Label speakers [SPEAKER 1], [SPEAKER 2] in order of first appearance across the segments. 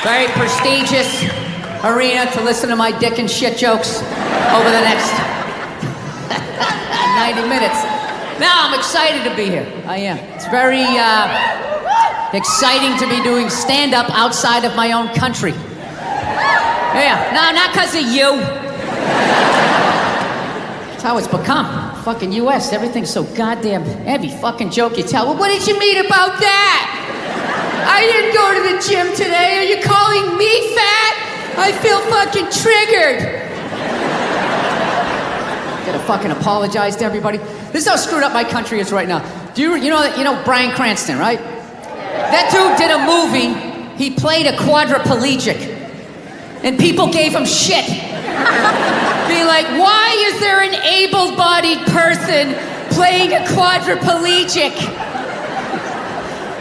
[SPEAKER 1] Very prestigious arena to listen to my dick and shit jokes over the next 90 minutes. Now, I'm excited to be here. I am. It's very exciting to be doing stand-up outside of my own country. Yeah, no, not because of you. That's how it's become. Fucking US, everything's so goddamn heavy. Fucking joke you tell. Well, what did you mean about that? I didn't go to the gym today. Are you calling me fat? I feel fucking triggered. Gotta fucking apologize to everybody. This is how screwed up my country is right now. Do you know Bryan Cranston, right? That dude did a movie. He played a quadriplegic. And people gave him shit. Being like, why is there an able-bodied person playing a quadriplegic?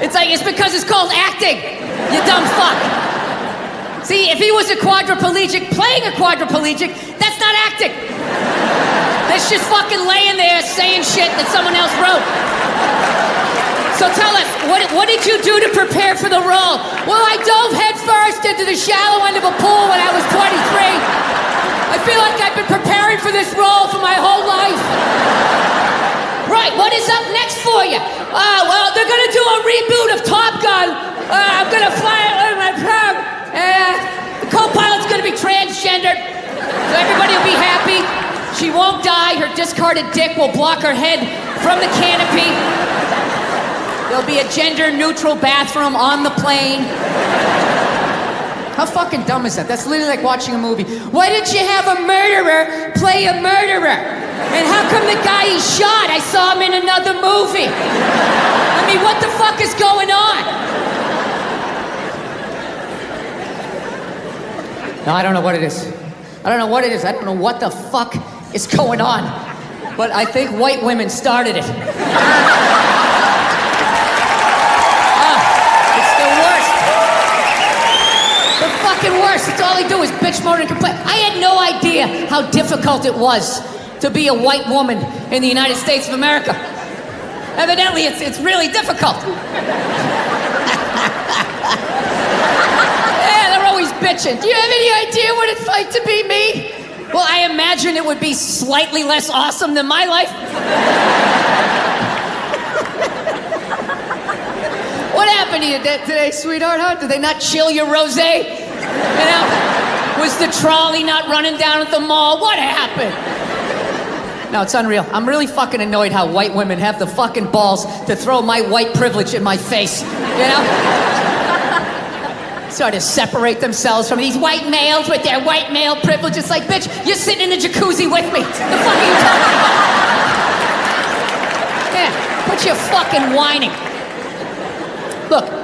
[SPEAKER 1] It's because it's called acting, you dumb fuck. See, if he was a quadriplegic playing a quadriplegic, that's not acting. That's just fucking laying there saying shit that someone else wrote. So tell us, what did you do to prepare for the role? Well, I dove headfirst into the shallow end of a pool when I was 23. I feel like I've been preparing for this role for my whole life. Right, what is up next for you? Well, they're gonna do a reboot of Top Gun. I'm gonna fly it with my plane. The co-pilot's gonna be transgendered, so everybody will be happy. She won't die. Her discarded dick will block her head from the canopy. There'll be a gender-neutral bathroom on the plane. How fucking dumb is that? That's literally like watching a movie. Why didn't you have a murderer play a murderer? And how come the guy he shot, I saw him in another movie? I mean, what the fuck is going on? No, I don't know what it is. I don't know what it is. I don't know what the fuck is going on. But I think white women started it. Worse. It's all they do is bitch, moan, and complain. I had no idea how difficult it was to be a white woman in the United States of America. Evidently, it's really difficult. Yeah, they're always bitching. Do you have any idea what it's like to be me? Well, I imagine it would be slightly less awesome than my life. What happened to you today, sweetheart, huh? Did they not chill your rosé? You know, was the trolley not running down at the mall? What happened? No, it's unreal. I'm really fucking annoyed how white women have the fucking balls to throw my white privilege in my face, you know? Sort of separate themselves from these white males with their white male privilege. It's like, bitch, you're sitting in the jacuzzi with me. The fuck are you talking about? Yeah, quit your fucking whining. Look.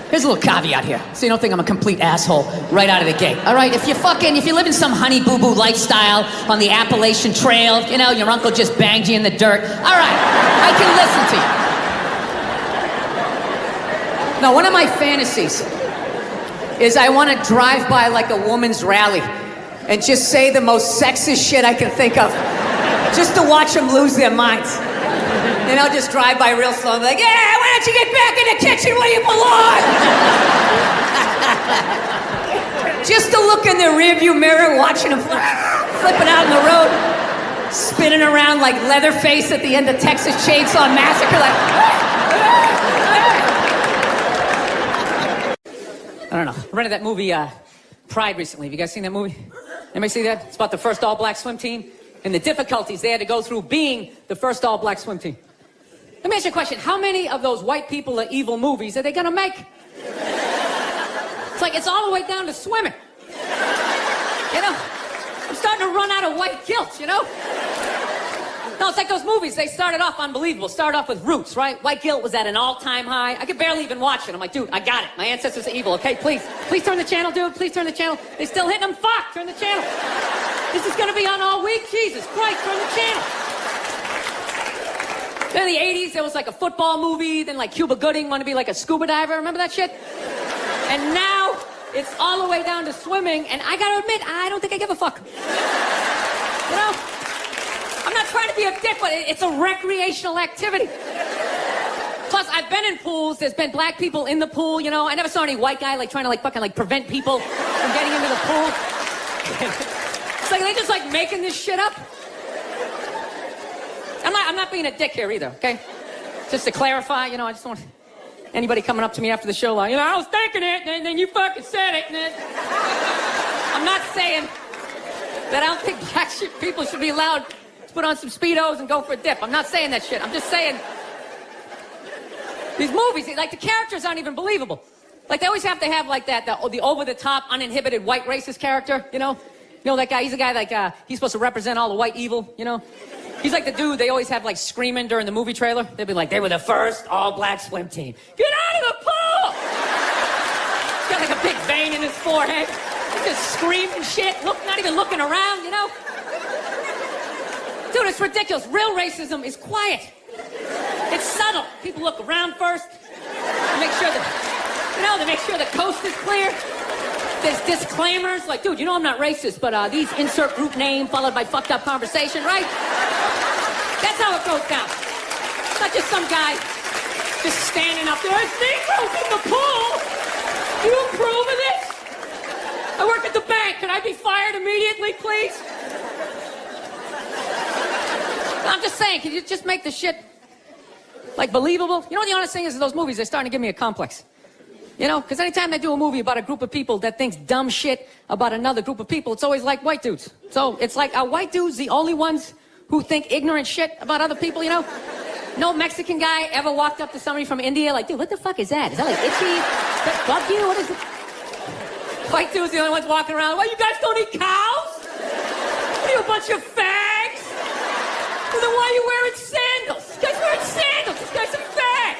[SPEAKER 1] Here's a little caveat here, so you don't think I'm a complete asshole right out of the gate. All right, if you live in some honey boo boo lifestyle on the Appalachian Trail, you know, your uncle just banged you in the dirt. All right, I can listen to you. No, one of my fantasies is I want to drive by like a woman's rally and just say the most sexist shit I can think of, just to watch them lose their minds. You know, just drive by real slow and be like, yeah, why don't you get back in the kitchen where you belong? Just to look in the rearview mirror, watching them flipping out on the road, spinning around like Leatherface at the end of Texas Chainsaw Massacre, like... I don't know. I rented that movie, Pride recently. Have you guys seen that movie? Anybody see that? It's about the first all-black swim team and the difficulties they had to go through being the first all-black swim team. Let me ask you a question. How many of those white people are evil movies are they gonna make? It's like, it's all the way down to swimming. You know? I'm starting to run out of white guilt, you know? No, it's like those movies. They started off unbelievable. Started off with Roots, right? White guilt was at an all-time high. I could barely even watch it. I'm like, dude, I got it. My ancestors are evil, okay? Please turn the channel, dude. Please turn the channel. They're still hitting them. Fuck, turn the channel. This is gonna be on all week? Jesus Christ, turn the channel. Then in the 80s, there was like a football movie. Then like Cuba Gooding wanted to be like a scuba diver. Remember that shit? And now, it's all the way down to swimming. And I gotta admit, I don't think I give a fuck. You know? I'm not trying to be a dick, but it's a recreational activity. Plus, I've been in pools. There's been black people in the pool, you know. I never saw any white guy, like, trying to, like, fucking, like, prevent people from getting into the pool. It's like, they just, like, making this shit up. I'm not being a dick here either, okay? Just to clarify, you know, I just want anybody coming up to me after the show, like, you know, I was thinking it, and then you fucking said it, and then... I'm not saying that I don't think black people should be allowed to put on some Speedos and go for a dip. I'm not saying that shit. I'm just saying these movies, like, the characters aren't even believable. Like, they always have to have, like, the over-the-top, uninhibited white racist character, you know? You know, that guy, he's a guy, like, he's supposed to represent all the white evil, you know? He's like the dude they always have, like, screaming during the movie trailer. They'll be like, they were the first all-black swim team. Get out of the pool! He's got, like, a big vein in his forehead. He's just screaming shit, not even looking around, you know? Dude, it's ridiculous. Real racism is quiet. It's subtle. People look around first. They make sure the coast is clear. There's disclaimers, like, dude, you know I'm not racist, but these insert group name followed by fucked up conversation, right? That's how it goes down. It's not just some guy just standing up there. There's Negroes in the pool. Do you approve of this? I work at the bank. Can I be fired immediately, please? I'm just saying, can you just make the shit, like, believable? You know what the honest thing is, those movies, they're starting to give me a complex. You know, because anytime they do a movie about a group of people that thinks dumb shit about another group of people, it's always like white dudes. So it's like, are white dudes the only ones who think ignorant shit about other people, you know? No Mexican guy ever walked up to somebody from India like, dude, what the fuck is that? Is that like itchy? That bug you? What is it? White dudes the only ones walking around, well, you guys don't eat cows? What are you, a bunch of fags? Well, then why are you wearing sandals? This guy's wearing sandals. This guy's a fag.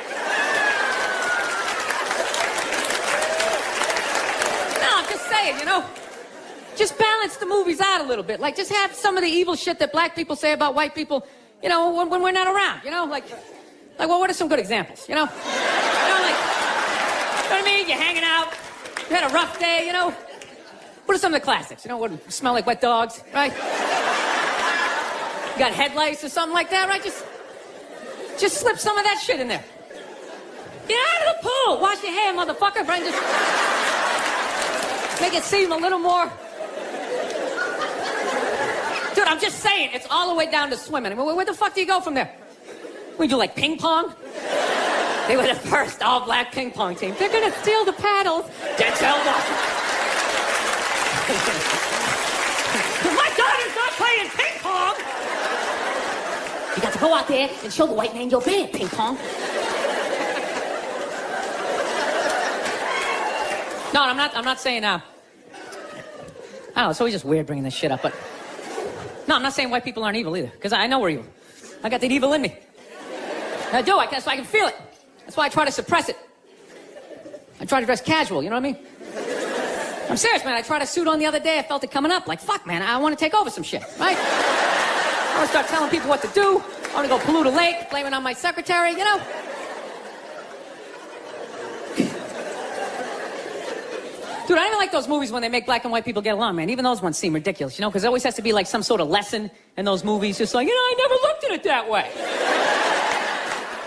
[SPEAKER 1] Saying, you know, just balance the movies out a little bit. Like, just have some of the evil shit that black people say about white people, you know, when we're not around, you know? Like, well, what are some good examples, you know? You know, like, you know what I mean? You're hanging out, you had a rough day, you know? What are some of the classics? You know, what smell like wet dogs, right? You got headlights or something like that, right? Just slip some of that shit in there. Get out of the pool! Wash your hair, motherfucker, right? Just... make it seem a little more... Dude, I'm just saying, it's all the way down to swimming. I mean, where the fuck do you go from there? We do, like, ping pong? They were the first all-black ping pong team. They're gonna steal the paddles. Denzel Washington. My daughter's not playing ping pong! You got to go out there and show the white man you're bad, ping pong. No, I'm not saying, I don't know, it's always just weird bringing this shit up, but... No, I'm not saying white people aren't evil either, because I know we're evil. I got that evil in me. I do, that's why I can feel it. That's why I try to suppress it. I try to dress casual, you know what I mean? I'm serious, man, I tried a suit on the other day, I felt it coming up, like, fuck, man, I want to take over some shit, right? I want to start telling people what to do, I want to go pollute a lake, blaming on my secretary, you know? Dude, I don't even like those movies when they make black and white people get along, man. Even those ones seem ridiculous, you know? Because there always has to be, like, some sort of lesson in those movies. Just like, you know, I never looked at it that way.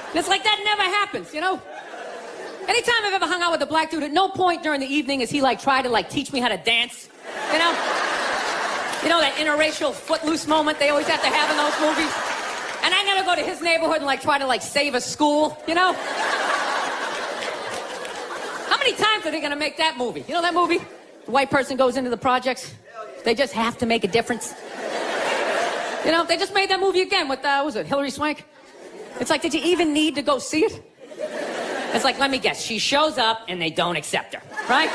[SPEAKER 1] And it's like, that never happens, you know? Anytime I've ever hung out with a black dude, at no point during the evening has he, like, tried to, like, teach me how to dance, you know? You know, that interracial footloose moment they always have to have in those movies? And I never go to his neighborhood and, like, try to, like, save a school, you know? How many times are they gonna make that movie? You know that movie? The white person goes into the projects. They just have to make a difference. You know, they just made that movie again with, what was it, Hilary Swank? It's like, did you even need to go see it? It's like, let me guess, she shows up and they don't accept her, right?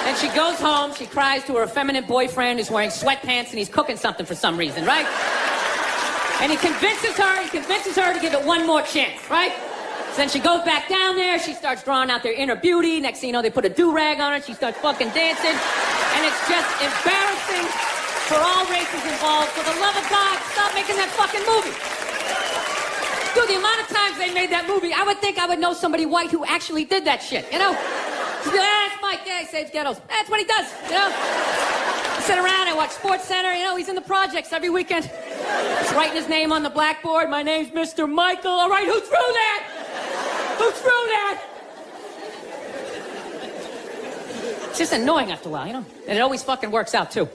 [SPEAKER 1] And she goes home, she cries to her effeminate boyfriend who's wearing sweatpants and he's cooking something for some reason, right? And he convinces her to give it one more chance, right? So then she goes back down there, she starts drawing out their inner beauty. Next thing you know, they put a do-rag on her, she starts fucking dancing. And it's just embarrassing for all races involved. For the love of God, stop making that fucking movie. Dude, the amount of times they made that movie, I would think I would know somebody white who actually did that shit, you know? She'd be like, that's Mike, yeah, he saves ghettos. That's what he does, you know? I sit around, I watch Sports Center, you know, he's in the projects every weekend. He's writing his name on the blackboard. My name's Mr. Michael. All right, who threw that? Who threw that? It's just annoying after a while, you know? And it always fucking works out, too.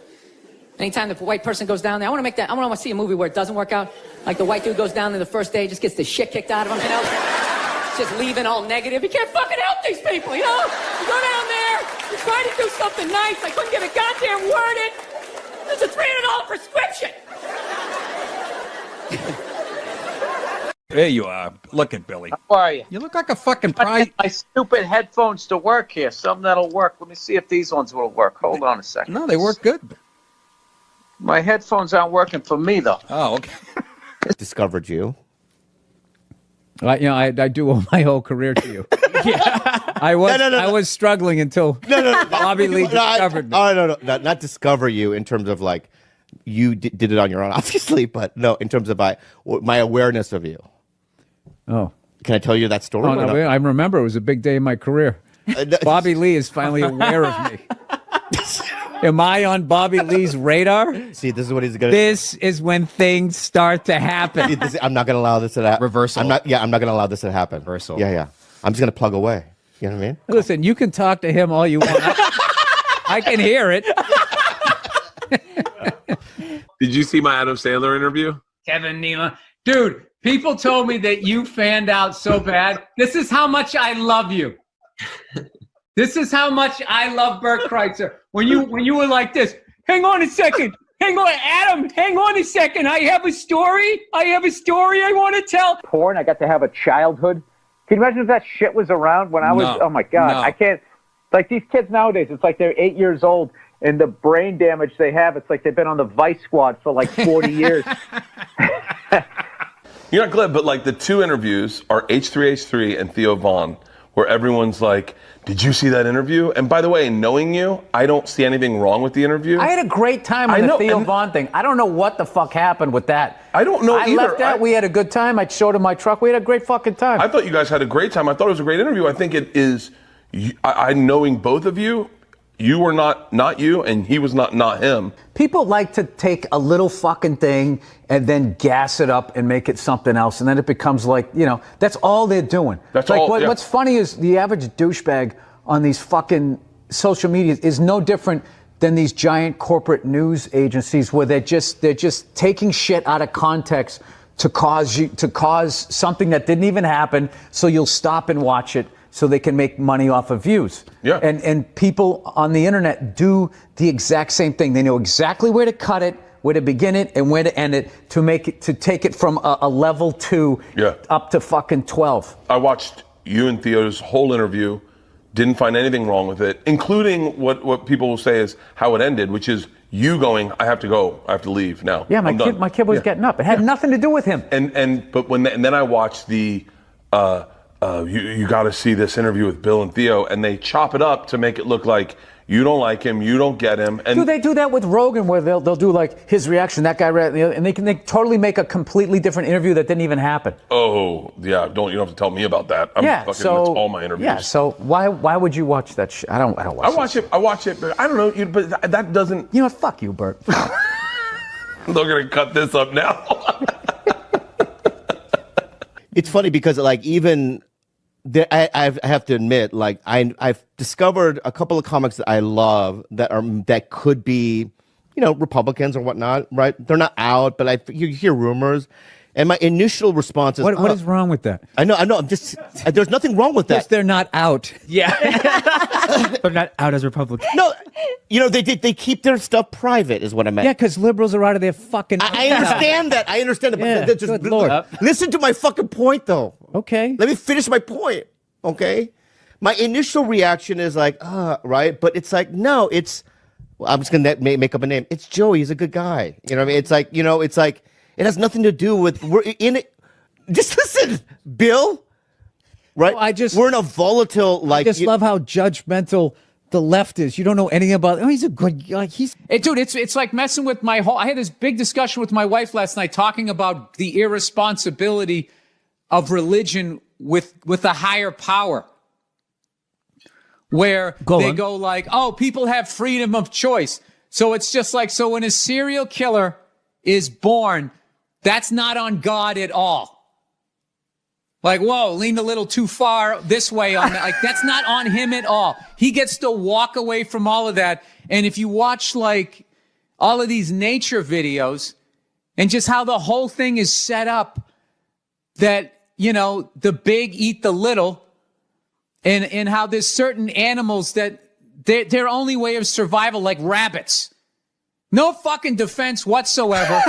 [SPEAKER 1] Anytime the white person goes down there, I want to see a movie where it doesn't work out. Like the white dude goes down there the first day, just gets the shit kicked out of him, you know? Just leaving all negative. You can't fucking help these people, you know? You go down there, you try to do something nice. I couldn't get a goddamn word in. There's a $300 prescription.
[SPEAKER 2] There you are. Look at Billy.
[SPEAKER 3] How are you?
[SPEAKER 2] You look like a fucking prize.
[SPEAKER 3] My stupid headphones to work here. Something that'll work. Let me see if these ones will work. Hold on a second.
[SPEAKER 2] No, they work good.
[SPEAKER 3] My headphones aren't working for me, though.
[SPEAKER 2] Oh, okay.
[SPEAKER 4] Discovered you.
[SPEAKER 5] I do owe my whole career to you. I was struggling until Bobby Lee discovered me.
[SPEAKER 4] Oh, no, not discover you in terms of like you did it on your own, obviously, but no, in terms of my awareness of you.
[SPEAKER 5] Oh.
[SPEAKER 4] Can I tell you that story?
[SPEAKER 5] Oh, no, I remember it was a big day in my career. Bobby Lee is finally aware of me. Am I on Bobby Lee's radar?
[SPEAKER 4] See, this is what he's gonna.
[SPEAKER 5] This is when things start to happen.
[SPEAKER 4] I'm not gonna allow this to happen.
[SPEAKER 6] Reversal.
[SPEAKER 4] I'm not gonna allow this to happen.
[SPEAKER 6] Reversal.
[SPEAKER 4] Yeah. I'm just gonna plug away. You know what I mean?
[SPEAKER 5] Listen, you can talk to him all you want. I can hear it.
[SPEAKER 7] Did you see my Adam Sandler interview?
[SPEAKER 8] Kevin Nealon. Dude, people told me that you fanned out so bad. This is how much I love you. This is how much I love Bert Kreitzer. When you were like this, hang on a second. Hang on, Adam, hang on a second. I have a story I want to tell.
[SPEAKER 3] Porn, I got to have a childhood. Can you imagine if that shit was around when I was,
[SPEAKER 2] No.
[SPEAKER 3] oh my God,
[SPEAKER 2] No.
[SPEAKER 3] I can't, like these kids nowadays, it's like they're 8 years old and the brain damage they have, it's like they've been on the Vice Squad for like 40 years.
[SPEAKER 7] You're not glad, but like the two interviews are H3H3 and Theo Vaughn, where everyone's like, did you see that interview? And by the way, knowing you, I don't see anything wrong with the interview.
[SPEAKER 8] I had a great time on the Theo Vaughn thing. I don't know what the fuck happened with that.
[SPEAKER 7] I don't know
[SPEAKER 8] I
[SPEAKER 7] either.
[SPEAKER 8] left that. We had a good time. I showed him my truck. We had a great fucking time.
[SPEAKER 7] I thought you guys had a great time. I thought it was a great interview. I think it is, I knowing both of you, you were not you, and he was not him.
[SPEAKER 8] People like to take a little fucking thing and then gas it up and make it something else, and then it becomes like, that's all they're doing.
[SPEAKER 7] That's
[SPEAKER 8] like,
[SPEAKER 7] all. Yeah.
[SPEAKER 8] What's funny is the average douchebag on these fucking social media is no different than these giant corporate news agencies where they're just taking shit out of context to cause something that didn't even happen, so you'll stop and watch it so they can make money off of views.
[SPEAKER 7] Yeah.
[SPEAKER 8] And people on the internet do the exact same thing. They know exactly where to cut it, where to begin it, and where to end it to take it from a level 2 up to fucking 12.
[SPEAKER 7] I watched you and Theo's whole interview, didn't find anything wrong with it, including what people will say is how it ended, which is you going, I have to go, I have to leave now.
[SPEAKER 8] Yeah, my kid was getting up. It had nothing to do with him.
[SPEAKER 7] And then I watched the you got to see this interview with Bill and Theo, and they chop it up to make it look like you don't like him, you don't get him. And
[SPEAKER 8] they do that with Rogan, where they'll do like his reaction, that guy, and they totally make a completely different interview that didn't even happen.
[SPEAKER 7] Oh yeah, you don't have to tell me about that. That's all my interviews.
[SPEAKER 8] Yeah, so why would you watch that shit? I don't watch
[SPEAKER 7] it. I watch it, but I don't know. But that doesn't.
[SPEAKER 8] You know what? Fuck you, Bert.
[SPEAKER 7] They're gonna cut this up now.
[SPEAKER 4] It's funny because like even. I have to admit, like I've discovered a couple of comics that I love that could be, Republicans or whatnot, right? They're not out, but you hear rumors, and my initial response is,
[SPEAKER 5] what is wrong with that?
[SPEAKER 4] I know. I'm just there's nothing wrong with that.
[SPEAKER 5] Yes, they're not out.
[SPEAKER 6] Yeah. They're not out as Republicans.
[SPEAKER 4] No, they keep their stuff private, is what I meant.
[SPEAKER 5] Yeah, because liberals are out of their fucking.
[SPEAKER 4] I understand that. But just
[SPEAKER 5] good Lord.
[SPEAKER 4] Listen to my fucking point, though.
[SPEAKER 5] Okay.
[SPEAKER 4] Let me finish my point. Okay. My initial reaction is like, right, but it's like, no, it's. Well, I'm just gonna make up a name. It's Joey. He's a good guy. You know what I mean? It's like, it's like it has nothing to do with we're in it. Just listen, Bill. Right.
[SPEAKER 5] Well,
[SPEAKER 4] we're in a volatile like.
[SPEAKER 5] I just love how judgmental the left is. You don't know anything about. Oh, he's a good guy.
[SPEAKER 8] Dude, it's like messing with my whole. I had this big discussion with my wife last night talking about the irresponsibility of religion with a higher power, where they go like, oh, people have freedom of choice. So it's just like, so when a serial killer is born, that's not on God at all.
[SPEAKER 5] Like, whoa, leaned a little too far this way on that. Like, that's not on him at all. He gets to walk away from all of that. And if you watch, like, all of these nature videos and just how the whole thing is set up, that, you know, the big eat the little, and how there's certain animals that their only way of survival, like rabbits. No fucking defense whatsoever.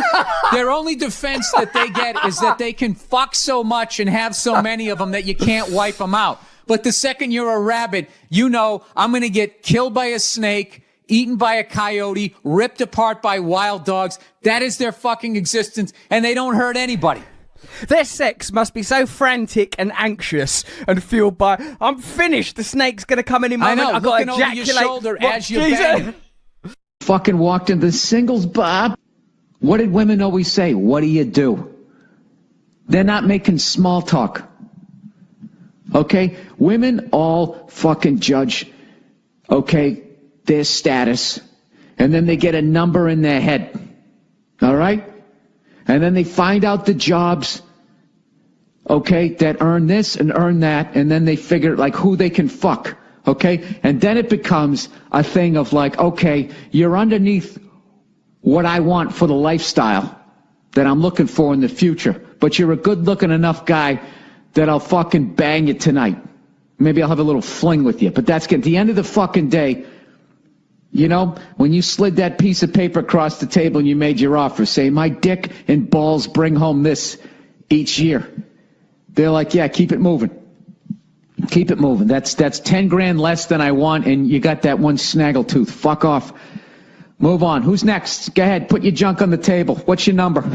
[SPEAKER 5] Their only defense that they get is that they can fuck so much and have so many of them that you can't wipe them out. But the second you're a rabbit, you know I'm going to get killed by a snake, eaten by a coyote, ripped apart by wild dogs. That is their fucking existence, and they don't hurt anybody.
[SPEAKER 6] Their sex must be so frantic and anxious and fueled by, I'm finished, the snake's going to come any moment.
[SPEAKER 5] I know,
[SPEAKER 6] I've got to
[SPEAKER 5] looking over
[SPEAKER 6] ejaculate.
[SPEAKER 5] your shoulder
[SPEAKER 6] What,
[SPEAKER 5] as you
[SPEAKER 6] Jesus?
[SPEAKER 5] bang.
[SPEAKER 8] Fucking walked into the singles bar. What did women always say? What do you do? They're not making small talk. Okay? Women all fucking judge, okay, their status. And then they get a number in their head. All right? And then they find out the jobs, okay, that earn this and earn that. And then they figure like who they can fuck. Okay? And then it becomes a thing of like, okay, you're underneath what I want for the lifestyle that I'm looking for in the future. But you're a good looking enough guy that I'll fucking bang you tonight. Maybe I'll have a little fling with you. But that's at the end of the fucking day, you know, when you slid that piece of paper across the table and you made your offer, say, my dick and balls bring home this each year. They're like, yeah, keep it moving. Keep it moving. That's 10 grand less than I want, and you got that one snaggletooth. Fuck off. Move on. Who's next? Go ahead. Put your junk on the table. What's your number?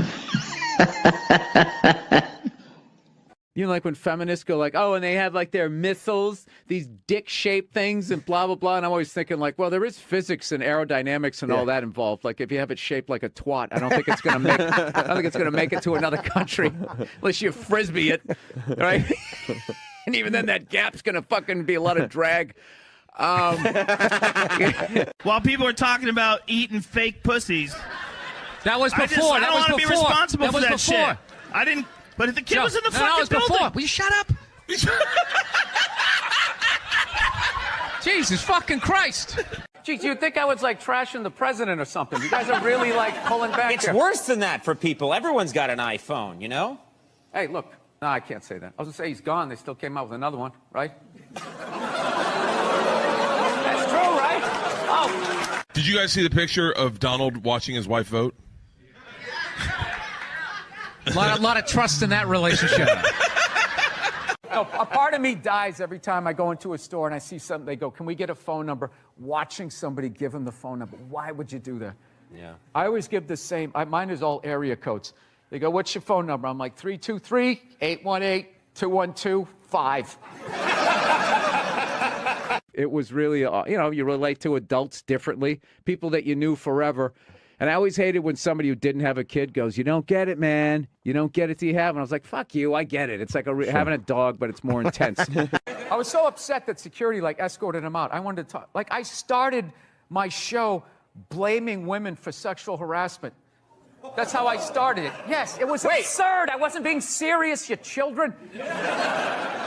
[SPEAKER 5] You know, like when feminists go like, oh, and they have like their missiles, these dick-shaped things and blah, blah, blah. And I'm always thinking like, well, there is physics and aerodynamics and all that involved. Like if you have it shaped like a twat, I don't think it's going to make it to another country unless you Frisbee it, right? And even then that gap's going to fucking be a lot of drag.
[SPEAKER 9] While people are talking about eating fake pussies.
[SPEAKER 5] That was before.
[SPEAKER 9] I don't want to be responsible for that shit. I didn't. But if the kid was in the fucking building.
[SPEAKER 5] Before. Will you shut up? Jesus fucking Christ. Geez, you'd think I was like trashing the president or something. You guys are really like pulling back
[SPEAKER 10] It's
[SPEAKER 5] here.
[SPEAKER 10] worse than that for people. Everyone's got an iPhone, you know?
[SPEAKER 5] Hey, look. No, I can't say that. I was going to say he's gone. They still came out with another one, right? That's true, right? Oh.
[SPEAKER 7] Did you guys see the picture of Donald watching his wife vote?
[SPEAKER 5] A lot of trust in that relationship. No, a part of me dies every time I go into a store and I see something. They go, can we get a phone number? Watching somebody give them the phone number. Why would you do that?
[SPEAKER 10] Yeah.
[SPEAKER 5] I always give the same. Mine is all area codes. They go, what's your phone number? I'm like, 323-818-212-5. It was really, you know, you relate to adults differently, people that you knew forever. And I always hated when somebody who didn't have a kid goes, you don't get it, man. You don't get it till you have. And I was like, fuck you, I get it. It's like having a dog, but it's more intense. I was so upset that security like escorted him out. I wanted to talk. Like I started my show blaming women for sexual harassment. That's how I started it. Yes, it was absurd. I wasn't being serious, you children.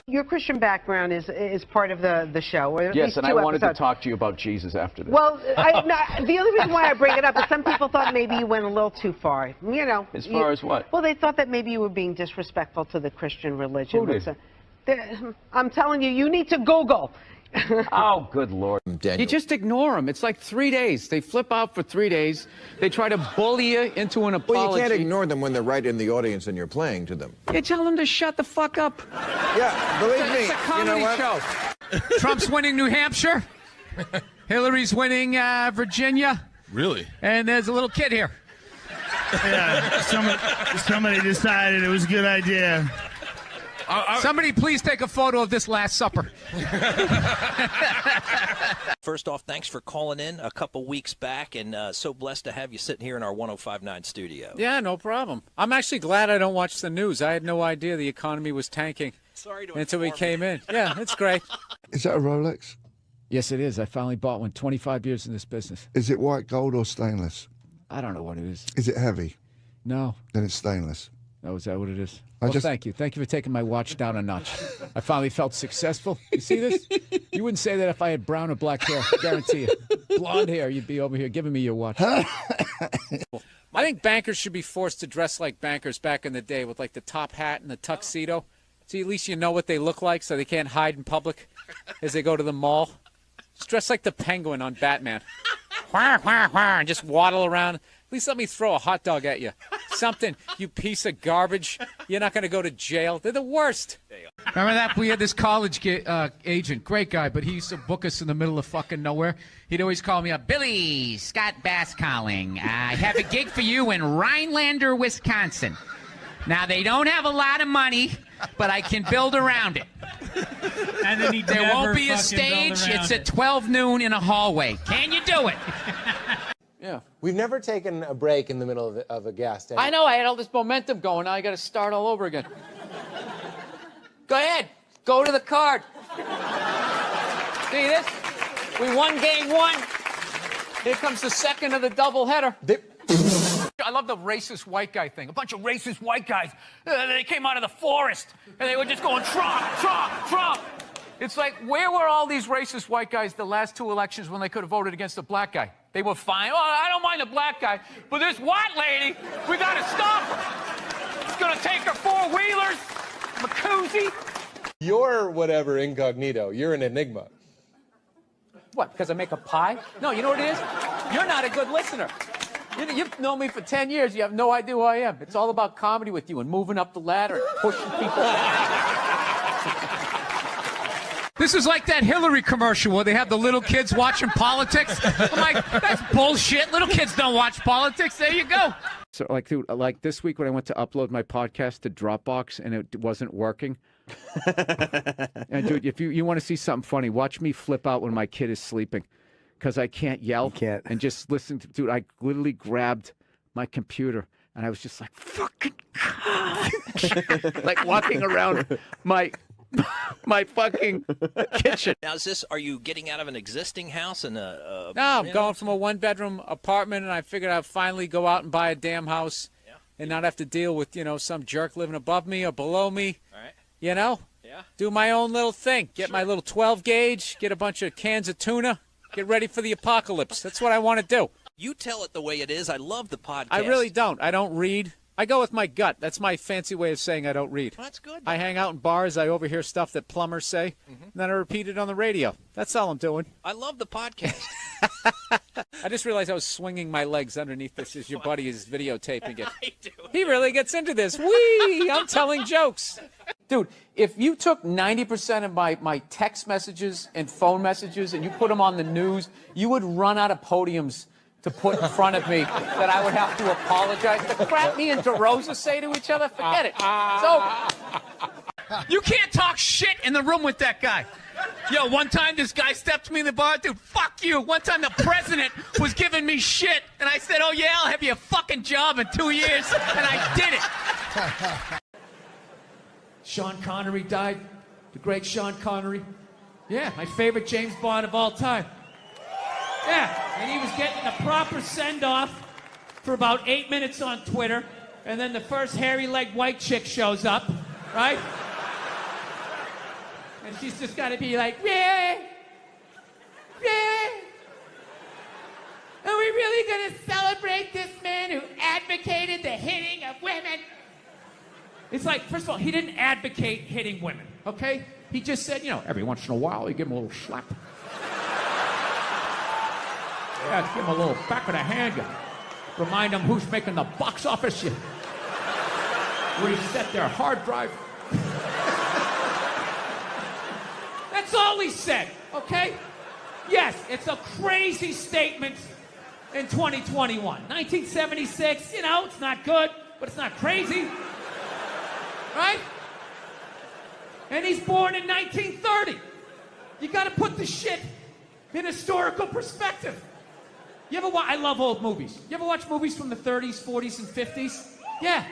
[SPEAKER 11] Your Christian background is part of the show. Or at
[SPEAKER 12] Yes,
[SPEAKER 11] least
[SPEAKER 12] and
[SPEAKER 11] two
[SPEAKER 12] I wanted
[SPEAKER 11] episodes.
[SPEAKER 12] to talk to you about Jesus after this.
[SPEAKER 11] Well, the only reason why I bring it up is some people thought maybe you went a little too far. You know.
[SPEAKER 12] As far as what?
[SPEAKER 11] Well, they thought that maybe you were being disrespectful to the Christian religion.
[SPEAKER 12] Who did?
[SPEAKER 11] I'm telling you, you need to Google.
[SPEAKER 12] Oh, good Lord.
[SPEAKER 5] You just ignore them. It's like 3 days. They flip out for 3 days. They try to bully you into an apology.
[SPEAKER 13] Well, you can't ignore them when they're right in the audience and you're playing to them.
[SPEAKER 5] You tell them to shut the fuck up.
[SPEAKER 13] Yeah, believe me.
[SPEAKER 5] It's a comedy
[SPEAKER 13] you know what?
[SPEAKER 5] show. Trump's winning New Hampshire. Hillary's winning Virginia.
[SPEAKER 7] Really?
[SPEAKER 5] And there's a little kid here.
[SPEAKER 9] Yeah, somebody decided it was a good idea.
[SPEAKER 5] Somebody please take a photo of this Last Supper.
[SPEAKER 10] First off, thanks for calling in a couple weeks back, and so blessed to have you sitting here in our 105.9 studio.
[SPEAKER 5] Yeah, no problem. I'm actually glad I don't watch the news. I had no idea the economy was tanking until we came in. Yeah, it's great.
[SPEAKER 14] Is that a Rolex?
[SPEAKER 5] Yes, it is. I finally bought one. 25 years in this business.
[SPEAKER 14] Is it white gold or stainless?
[SPEAKER 5] I don't know what it is.
[SPEAKER 14] Is it heavy?
[SPEAKER 5] No.
[SPEAKER 14] Then it's stainless.
[SPEAKER 5] Oh, is that what it is? Well, thank you. Thank you for taking my watch down a notch. I finally felt successful. You see this? You wouldn't say that if I had brown or black hair. Guarantee you. Blonde hair, you'd be over here giving me your watch. I think bankers should be forced to dress like bankers back in the day with like the top hat and the tuxedo. So at least you know what they look like so they can't hide in public as they go to the mall. Just dress like the Penguin on Batman. And just waddle around. At least let me throw a hot dog at you. Something, you piece of garbage. You're not going to go to jail. They're the worst.
[SPEAKER 14] Remember that? We had this college agent, great guy, but he used to book us in the middle of fucking nowhere. He'd always call me up, Billy, Scott Bass calling. I have a gig for you in Rhinelander, Wisconsin. Now, they don't have a lot of money, but I can build around it.
[SPEAKER 8] And then
[SPEAKER 14] there won't be a stage. It's at 12 noon in a hallway. Can you do it?
[SPEAKER 5] Yeah.
[SPEAKER 15] We've never taken a break in the middle of a guest.
[SPEAKER 5] I know. I had all this momentum going. Now I got to start all over again. Go ahead. Go to the card. See this? We won game one. Here comes the second of the doubleheader. I love the racist white guy thing. A bunch of racist white guys. They came out of the forest, and they were just going, Trump, Trump, Trump. It's like, where were all these racist white guys the last two elections when they could have voted against the black guy? They were fine. Oh, I don't mind the black guy, but this white lady, we got to stop her. It's going to take her four-wheelers, Macuzzi.
[SPEAKER 15] You're whatever incognito. You're an enigma.
[SPEAKER 5] What, because I make a pie? No, you know what it is? You're not a good listener. You've known me for 10 years. You have no idea who I am. It's all about comedy with you and moving up the ladder and pushing people out.
[SPEAKER 14] This is like that Hillary commercial where they have the little kids watching politics. I'm like, that's bullshit. Little kids don't watch politics. There you go.
[SPEAKER 5] So, like, dude, like this week when I went to upload my podcast to Dropbox and it wasn't working. And, dude, if you want to see something funny, watch me flip out when my kid is sleeping because I can't yell. You can't. And just listen to, dude, I literally grabbed my computer and I was just like, fucking God. Like walking around my fucking kitchen.
[SPEAKER 10] Now, are you getting out of an existing house and
[SPEAKER 5] No, I'm going from a one-bedroom apartment, and I figured I'd finally go out and buy a damn house and not have to deal with, some jerk living above me or below me.
[SPEAKER 10] All right.
[SPEAKER 5] Yeah. Do my own little thing. Get my little 12 gauge, get a bunch of cans of tuna, get ready for the apocalypse. That's what I want to do.
[SPEAKER 10] You tell it the way it is. I love the podcast.
[SPEAKER 5] I really don't. I don't read. I go with my gut. That's my fancy way of saying I don't read.
[SPEAKER 10] Well, that's good.
[SPEAKER 5] I hang out in bars. I overhear stuff that plumbers say, and then I repeat it on the radio. That's all I'm doing.
[SPEAKER 10] I love the podcast.
[SPEAKER 5] I just realized I was swinging my legs underneath this as your buddy is videotaping it.
[SPEAKER 10] I do.
[SPEAKER 5] He really gets into this. Whee! I'm telling jokes. Dude, if you took 90% of my text messages and phone messages and you put them on the news, you would run out of podiums to put in front of me that I would have to apologize. The crap me and DeRosa say to each other, forget it. So
[SPEAKER 14] You can't talk shit in the room with that guy. Yo, one time this guy stepped to me in the bar. Dude, fuck you. One time the president was giving me shit, and I said, oh, yeah, I'll have you a fucking job in 2 years, and I did it.
[SPEAKER 16] Sean Connery died. The great Sean Connery. Yeah, my favorite James Bond of all time. Yeah, and he was getting a proper send-off for about 8 minutes on Twitter, and then the first hairy-legged white chick shows up, right? And she's just got to be like, yeah, yeah. Are we really going to celebrate this man who advocated the hitting of women? It's like, first of all, he didn't advocate hitting women, okay? He just said, every once in a while, you give him a little slap. Yeah, give him a little back of the hand. You remind them who's making the box office. You reset their hard drive. That's all he said, okay? Yes, it's a crazy statement in 2021. 1976, it's not good, but it's not crazy. Right? And he's born in 1930. You got to put the shit in historical perspective. You ever watch? I love old movies. You ever watch movies from the 30s, 40s, and 50s? Yeah.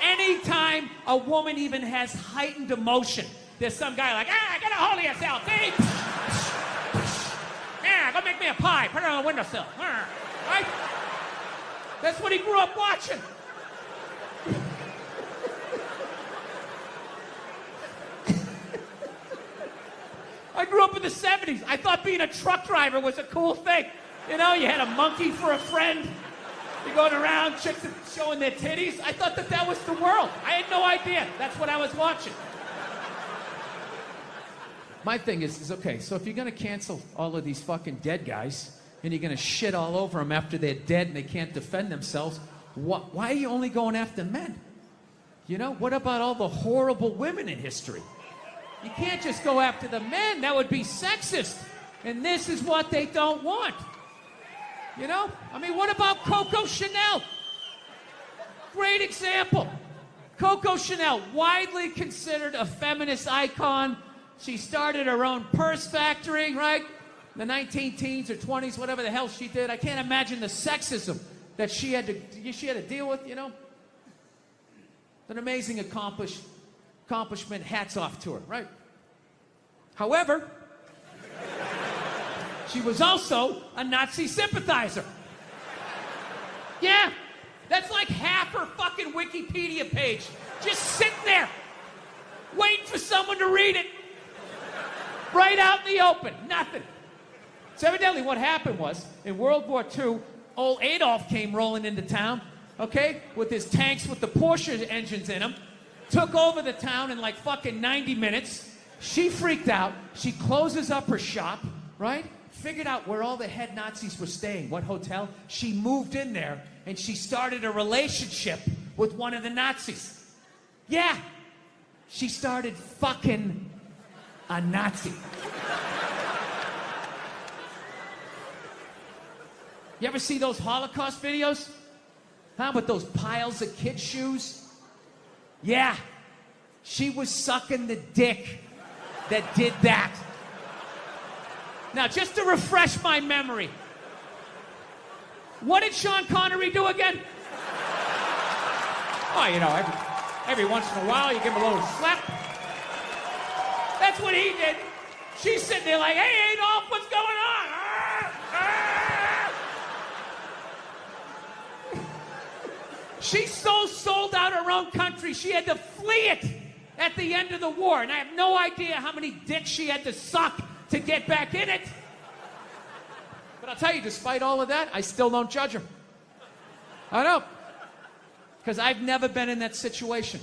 [SPEAKER 16] Anytime a woman even has heightened emotion, there's some guy like, get a hold of yourself, see? Yeah, go make me a pie. Put it on the windowsill. Right? That's what he grew up watching. grew up in the 70s. I thought being a truck driver was a cool thing. You know, you had a monkey for a friend. You're going around, chicks showing their titties. I thought that was the world. I had no idea. That's what I was watching. My thing is okay, so if you're going to cancel all of these fucking dead guys, and you're going to shit all over them after they're dead and they can't defend themselves, why are you only going after men? You know, what about all the horrible women in history? You can't just go after the men. That would be sexist. And this is what they don't want. You know? I mean, what about Coco Chanel? Great example. Coco Chanel, widely considered a feminist icon. She started her own purse factory, right? The 19-teens or 20s, whatever the hell she did. I can't imagine the sexism that she had to deal with, you know? An amazing accomplishment. Hats off to her, right? However, she was also a Nazi sympathizer. Yeah, that's like half her fucking Wikipedia page. Just sitting there, waiting for someone to read it. Right out in the open, nothing. So evidently what happened was, in World War II, old Adolf came rolling into town, okay, with his tanks with the Porsche engines in them, took over the town in like fucking 90 minutes. She freaked out. She closes up her shop, right? Figured out where all the head Nazis were staying, what hotel. She moved in there, and she started a relationship with one of the Nazis. Yeah, she started fucking a Nazi. You ever see those Holocaust videos? Huh, with those piles of kid shoes? Yeah, she was sucking the dick that did that. Now, just to refresh my memory, what did Sean Connery do again? Oh, you know, every once in a while, you give him a little slap. That's what he did. She's sitting there like, hey, Adolf, what's going on? She so sold out her own country, she had to flee it at the end of the war. And I have no idea how many dicks she had to suck to get back in it. But I'll tell you, despite all of that, I still don't judge her. I don't. Because I've never been in that situation.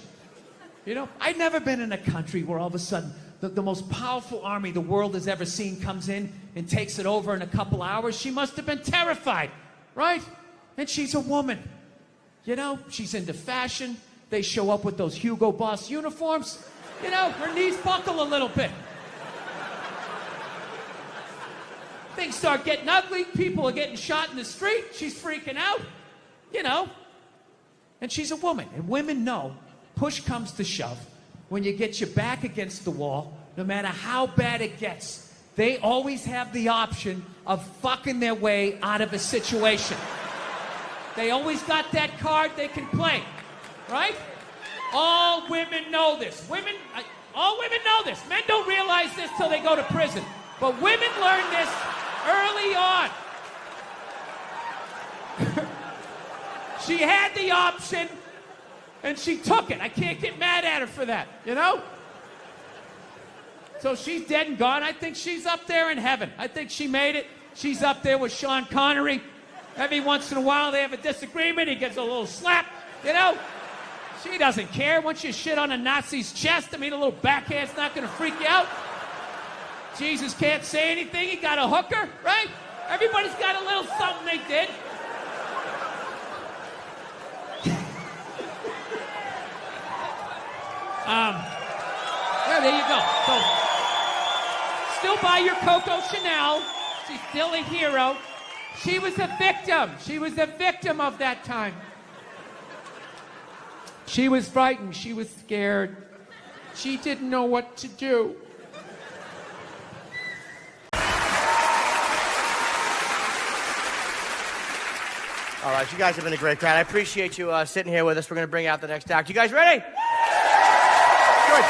[SPEAKER 16] You know, I've never been in a country where all of a sudden the most powerful army the world has ever seen comes in and takes it over in a couple hours. She must have been terrified, right? And she's a woman. You know, she's into fashion. They show up with those Hugo Boss uniforms. You know, her knees buckle a little bit. Things start getting ugly. People are getting shot in the street. She's freaking out. You know. And she's a woman. And women know, push comes to shove, when you get your back against the wall, no matter how bad it gets, they always have the option of fucking their way out of a situation. They always got that card they can play, right? All women know this. All women know this. Men don't realize this till they go to prison. But women learn this early on. She had the option, and she took it. I can't get mad at her for that, you know? So she's dead and gone. I think she's up there in heaven. I think she made it. She's up there with Sean Connery. Every once in a while, they have a disagreement. He gets a little slap, you know? She doesn't care. Once you shit on a Nazi's chest, I mean, a little backhand's not going to freak you out. Jesus can't say anything. He got a hooker, right? Everybody's got a little something they did. Yeah, there you go. So, still buy your Coco Chanel. She's still a hero. She was a victim. She was a victim of that time. She was frightened. She was scared. She didn't know what to do.
[SPEAKER 17] All right, you guys have been a great crowd. I appreciate you sitting here with us. We're going to bring out the next act. You guys ready? Good.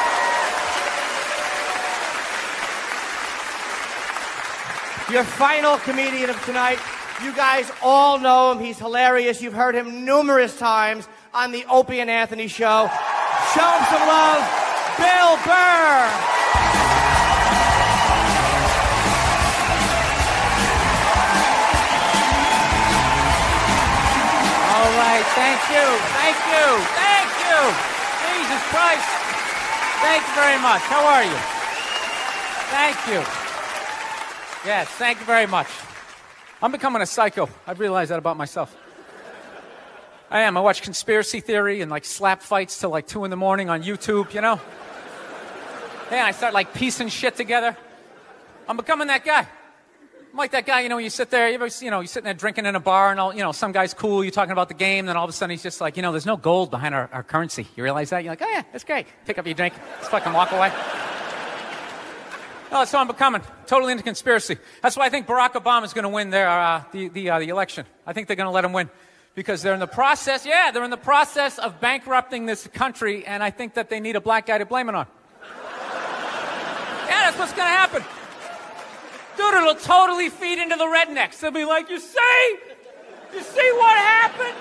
[SPEAKER 17] Your final comedian of tonight. You guys all know him. He's hilarious. You've heard him numerous times on the Opie and Anthony show. Show him some love, Bill Burr.
[SPEAKER 16] All right, thank you. Jesus Christ. Thank you very much. How are you? Thank you. Yes, thank you very much. I'm becoming a psycho. I've realized that about myself. I am. I watch conspiracy theory and like slap fights till like 2 a.m. on YouTube, you know? Yeah, I start like piecing shit together. I'm becoming that guy. I'm like that guy, you know, you sit there, you're sitting there drinking in a bar and all, you know, some guy's cool, you're talking about the game, then all of a sudden he's just like, you know, there's no gold behind our currency. You realize that? You're like, oh yeah, that's great. Pick up your drink, just fucking walk away. Oh, that's how I'm becoming. Totally into conspiracy. That's why I think Barack Obama's going to win the election. I think they're going to let him win because they're in the process of bankrupting this country, and I think that they need a black guy to blame it on. Yeah, that's what's going to happen. Dude, it'll totally feed into the rednecks. They'll be like, you see what happened?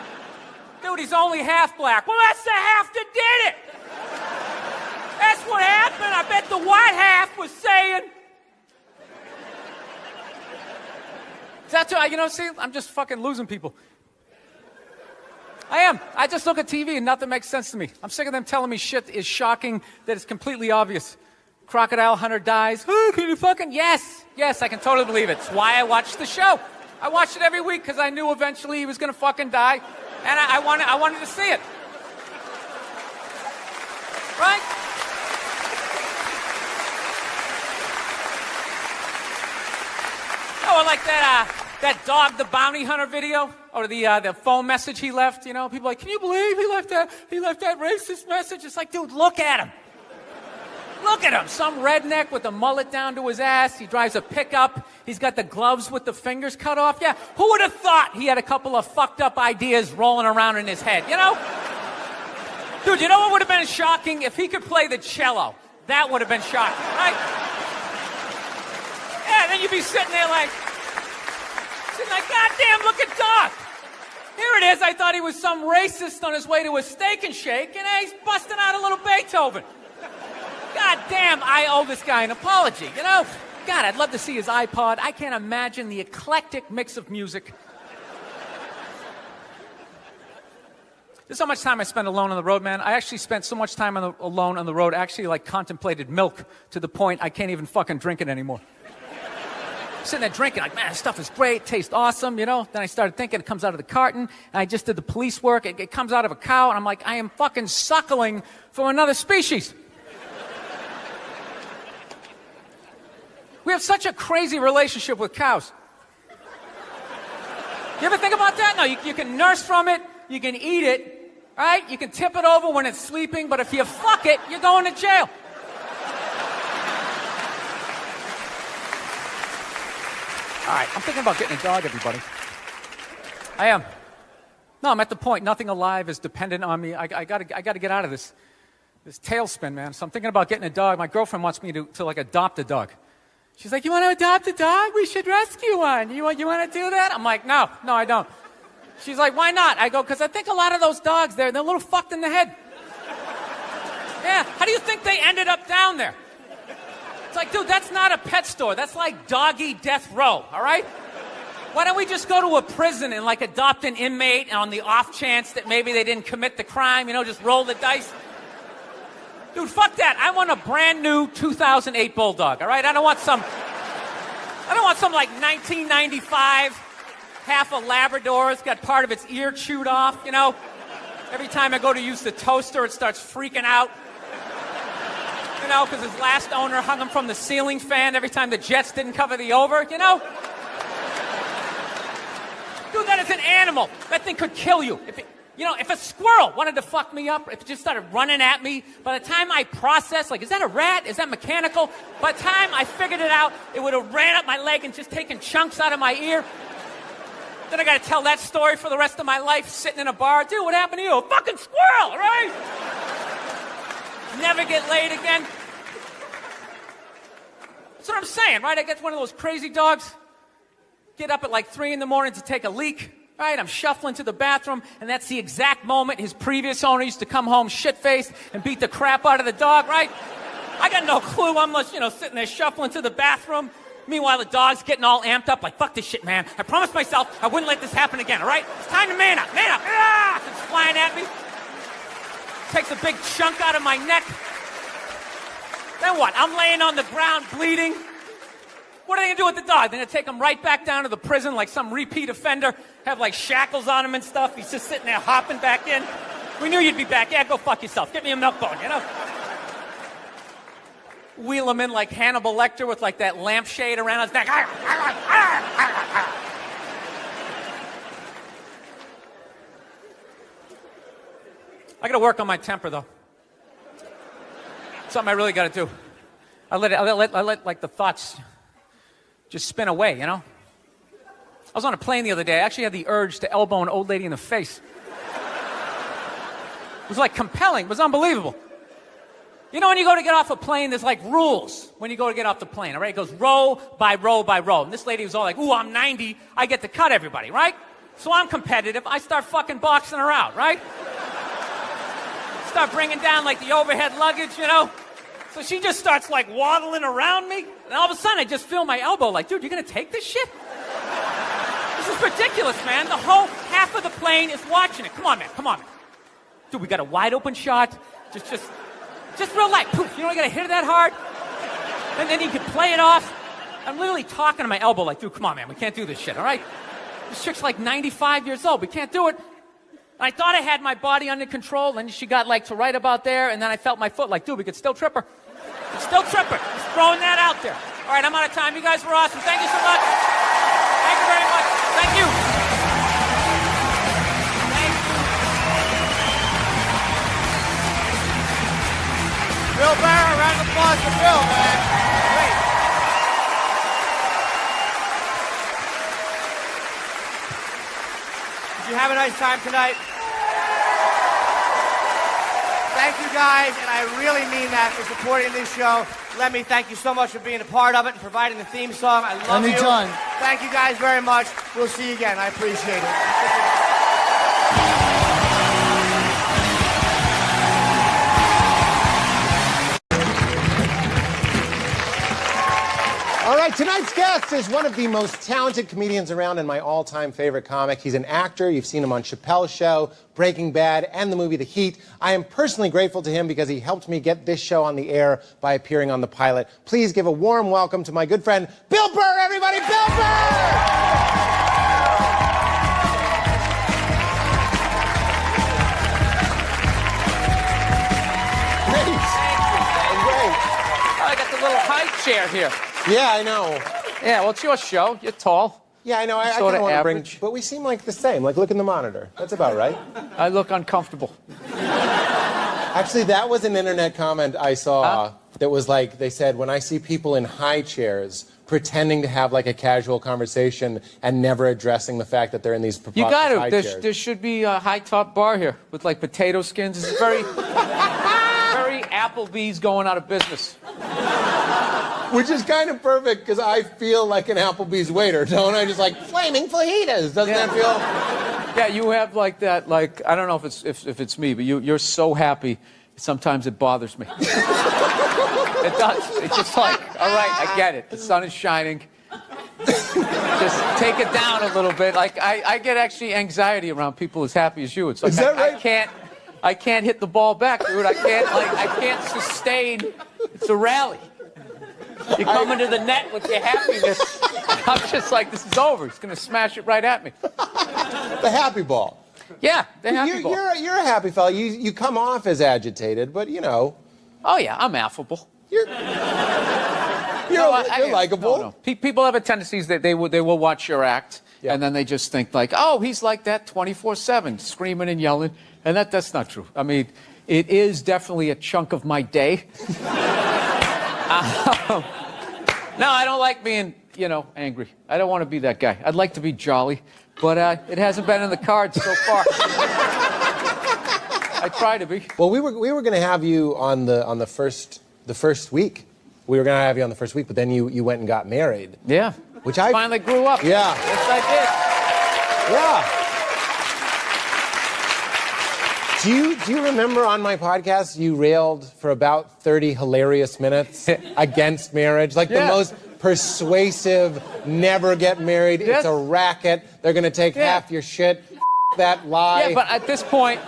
[SPEAKER 16] Dude, he's only half black. Well, that's the half that did it. That's what happened. I bet the white half was saying. That's what, you know, see, I'm just fucking losing people. I am. I just look at TV and nothing makes sense to me. I'm sick of them telling me shit is shocking that is completely obvious. Crocodile hunter dies. Oh, can you fucking? Yes, I can totally believe it. It's why I watched the show. I watched it every week because I knew eventually he was going to fucking die, and I wanted to see it. Right? Oh, I like that dog, the bounty hunter video, or the phone message he left. You know, people are like, can you believe he left that racist message? It's like, dude, look at him. Look at him. Some redneck with a mullet down to his ass. He drives a pickup. He's got the gloves with the fingers cut off. Yeah, who would have thought he had a couple of fucked up ideas rolling around in his head, you know? Dude, you know what would have been shocking? If he could play the cello. That would have been shocking, right? Yeah, then you'd be sitting there like, goddamn, look at Doc. Here it is. I thought he was some racist on his way to a steak and shake, and he's busting out a little Beethoven. God damn, I owe this guy an apology, you know? God, I'd love to see his iPod. I can't imagine the eclectic mix of music. There's so much time I spend alone on the road, man. I actually spent so much time alone on the road, actually like contemplated milk to the point I can't even fucking drink it anymore. Sitting there drinking, like, man, this stuff is great, tastes awesome, you know? Then I started thinking it comes out of the carton, and I just did the police work. It comes out of a cow, and I'm like, I am fucking suckling from another species. We have such a crazy relationship with cows. You ever think about that? No, you can nurse from it, you can eat it, right? You can tip it over when it's sleeping, but if you fuck it, you're going to jail. All right, I'm thinking about getting a dog, everybody. I am. No, I'm at the point. Nothing alive is dependent on me. I gotta get out of this tailspin, man. So I'm thinking about getting a dog. My girlfriend wants me to like adopt a dog. She's like, you want to adopt a dog? We should rescue one. You want to do that? I'm like, no, I don't. She's like, why not? I go, because I think a lot of those dogs, they're a little fucked in the head. Yeah, how do you think they ended up down there? It's like, dude, that's not a pet store. That's like doggy death row, all right? Why don't we just go to a prison and like adopt an inmate on the off chance that maybe they didn't commit the crime, you know, just roll the dice? Dude, fuck that. I want a brand new 2008 Bulldog, all right? I don't want some like 1995, half a Labrador. It's got part of its ear chewed off, you know? Every time I go to use the toaster, it starts freaking out. You know, because his last owner hung him from the ceiling fan every time the Jets didn't cover the over, you know? Dude, that is an animal. That thing could kill you. If a squirrel wanted to fuck me up, if it just started running at me, by the time I processed, like, is that a rat? Is that mechanical? By the time I figured it out, it would have ran up my leg and just taken chunks out of my ear. Then I got to tell that story for the rest of my life, sitting in a bar. Dude, what happened to you? A fucking squirrel, right? Never get laid again. That's what I'm saying, right? I get one of those crazy dogs, get up at like 3 a.m. to take a leak. Right, I'm shuffling to the bathroom, and that's the exact moment his previous owner used to come home shit-faced and beat the crap out of the dog, right? I got no clue. I'm just, sitting there shuffling to the bathroom. Meanwhile, the dog's getting all amped up, like, fuck this shit, man. I promised myself I wouldn't let this happen again, all right? It's time to man up, man up. Ah! It's flying at me. Takes a big chunk out of my neck. Then what? I'm laying on the ground bleeding. What are they gonna do with the dog? They're gonna take him right back down to the prison like some repeat offender, have like shackles on him and stuff. He's just sitting there hopping back in. We knew you'd be back. Yeah, go fuck yourself. Get me a milk bone, you know? Wheel him in like Hannibal Lecter with like that lampshade around his neck. I gotta work on my temper though. Something I really gotta do. I let like the thoughts just spin away, you know? I was on a plane the other day. I actually had the urge to elbow an old lady in the face. It was like compelling. It was unbelievable. You know, when you go to get off a plane, there's like rules when you go to get off the plane, all right? It goes row by row by row. And this lady was all like, ooh, I'm 90. I get to cut everybody, right? So I'm competitive. I start fucking boxing her out, right? Start bringing down like the overhead luggage, you know? So she just starts like waddling around me. And all of a sudden I just feel my elbow like, dude, you're going to take this shit? This is ridiculous, man. The whole half of the plane is watching it. Come on, man. Come on, man. Dude, we got a wide open shot. Just real light. Poof. You know, I got to hit it that hard. And then you can play it off. I'm literally talking to my elbow like, dude, come on, man. We can't do this shit, all right? This chick's like 95 years old. We can't do it. I thought I had my body under control, and she got like to right about there, and then I felt my foot like, dude, we could still trip her. We could still trip her. Just throwing that out there. All right, I'm out of time. You guys were awesome. Thank you so much. Thank you very much. Thank you.
[SPEAKER 17] Bill Burr, round of applause for Bill, man. Great. Did you have a nice time tonight? Thank you guys, and I really mean that for supporting this show. Let me thank you so much for being a part of it and providing the theme song. I love you.
[SPEAKER 6] Anytime.
[SPEAKER 17] Thank you guys very much. We'll see you again. I appreciate it.
[SPEAKER 18] All right, tonight's guest is one of the most talented comedians around and my all-time favorite comic. He's an actor. You've seen him on Chappelle's Show, Breaking Bad, and the movie The Heat. I am personally grateful to him because he helped me get this show on the air by appearing on the pilot. Please give a warm welcome to my good friend, Bill Burr, everybody! Bill Burr!
[SPEAKER 5] I got the little high chair here.
[SPEAKER 18] Yeah, I know.
[SPEAKER 5] Yeah, well, it's your show. You're tall.
[SPEAKER 18] Yeah, I know. I
[SPEAKER 5] sort
[SPEAKER 18] kind
[SPEAKER 5] of
[SPEAKER 18] of bring,
[SPEAKER 5] average.
[SPEAKER 18] but we seem like the same. Like, look in the monitor. That's about right.
[SPEAKER 5] I look uncomfortable.
[SPEAKER 18] Actually, that was an internet comment I saw that was like, they said, when I see people in high chairs pretending to have like a casual conversation and never addressing the fact that they're in these preposterous high chairs.
[SPEAKER 5] There should be a high top bar here with like potato skins. This is very, very Applebee's going out of business.
[SPEAKER 18] Which is kind of perfect because I feel like an Applebee's waiter, don't I? Just like flaming fajitas. Doesn't that feel?
[SPEAKER 5] Yeah, you have like that. Like I don't know if it's me, but you're so happy. Sometimes it bothers me. It does. It's just like, all right, I get it. The sun is shining. Just take it down a little bit. Like I get actually anxiety around people as happy as you. It's like
[SPEAKER 18] is that right?
[SPEAKER 5] I can't hit the ball back, dude. I can't sustain. It's a rally. You come into the net with your happiness. I'm just like, this is over. He's gonna smash it right at me.
[SPEAKER 18] The happy ball.
[SPEAKER 5] Yeah, the happy ball.
[SPEAKER 18] You're a happy fella. You come off as agitated, but you know.
[SPEAKER 5] Oh yeah, I'm affable.
[SPEAKER 18] You're likable.
[SPEAKER 5] No. People have a tendency that they will watch your act, and then they just think like, oh, he's like that 24/7, screaming and yelling, and that's not true. I mean, it is definitely a chunk of my day. No, I don't like being, angry. I don't want to be that guy. I'd like to be jolly, but it hasn't been in the cards so far. I try to be.
[SPEAKER 18] Well, we were going to have you on the first week. We were going to have you on the first week, but then you went and got married.
[SPEAKER 5] Yeah.
[SPEAKER 18] Which I
[SPEAKER 5] finally grew up.
[SPEAKER 18] Yeah.
[SPEAKER 5] Yes, I did.
[SPEAKER 18] Yeah. Do you remember on my podcast you railed for about 30 hilarious minutes against marriage? Like the persuasive, never get married.
[SPEAKER 5] Yes.
[SPEAKER 18] It's a racket. They're going to take half your shit. That lie.
[SPEAKER 5] Yeah, but at this point,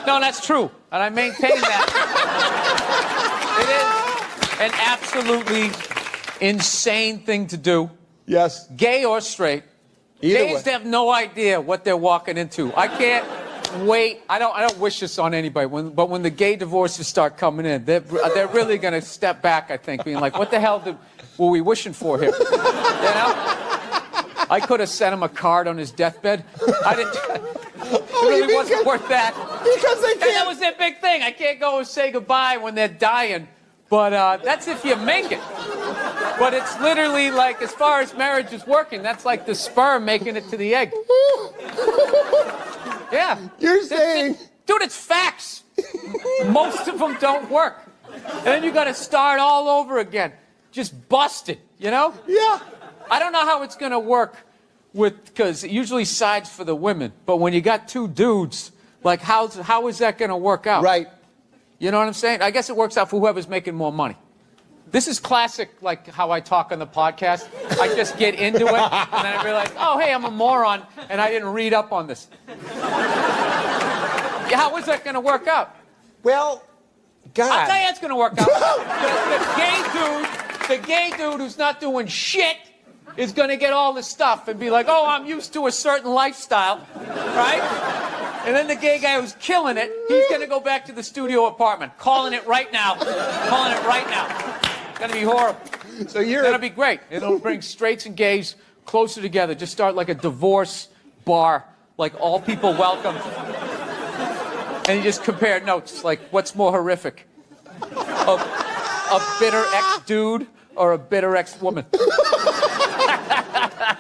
[SPEAKER 5] no, that's true. And I maintain that. It is an absolutely insane thing to do.
[SPEAKER 18] Yes.
[SPEAKER 5] Gay or straight.
[SPEAKER 18] Either
[SPEAKER 5] Gays
[SPEAKER 18] way.
[SPEAKER 5] have no idea what they're walking into. I can't wait. I don't wish this on anybody. But when the gay divorces start coming in, they're really going to step back, I think, being like, what the hell were we wishing for here? You know? I could have sent him a card on his deathbed. I didn't. It really wasn't worth that.
[SPEAKER 18] Because they
[SPEAKER 5] And that
[SPEAKER 18] can't.
[SPEAKER 5] was their big thing. I can't go and say goodbye when they're dying. But that's if you make it. But it's literally like, as far as marriage is working, that's like the sperm making it to the egg. Yeah.
[SPEAKER 18] You're saying...
[SPEAKER 5] Dude, it's facts. Most of them don't work. And then you got to start all over again. Just busted, you know?
[SPEAKER 18] Yeah.
[SPEAKER 5] I don't know how it's going to work because it usually sides for the women. But when you got two dudes, like how is that going to work out?
[SPEAKER 18] Right.
[SPEAKER 5] You know what I'm saying? I guess it works out for whoever's making more money. This is classic, like how I talk on the podcast. I just get into it, and then I realize, oh, hey, I'm a moron, and I didn't read up on this. Yeah, how is that going to work out?
[SPEAKER 18] Well, God.
[SPEAKER 5] I'll tell you it's going to work out. The gay dude who's not doing shit is going to get all this stuff and be like, oh, I'm used to a certain lifestyle, right? And then the gay guy who's killing it, he's going to go back to the studio apartment, calling it right now. Calling it right now. It's going to be horrible.
[SPEAKER 18] So you're...
[SPEAKER 5] That'll be great. It'll bring straights and gays closer together. Just start like a divorce bar, like all people welcome. And you just compare notes, like what's more horrific? A bitter ex-dude or a bitter ex-woman?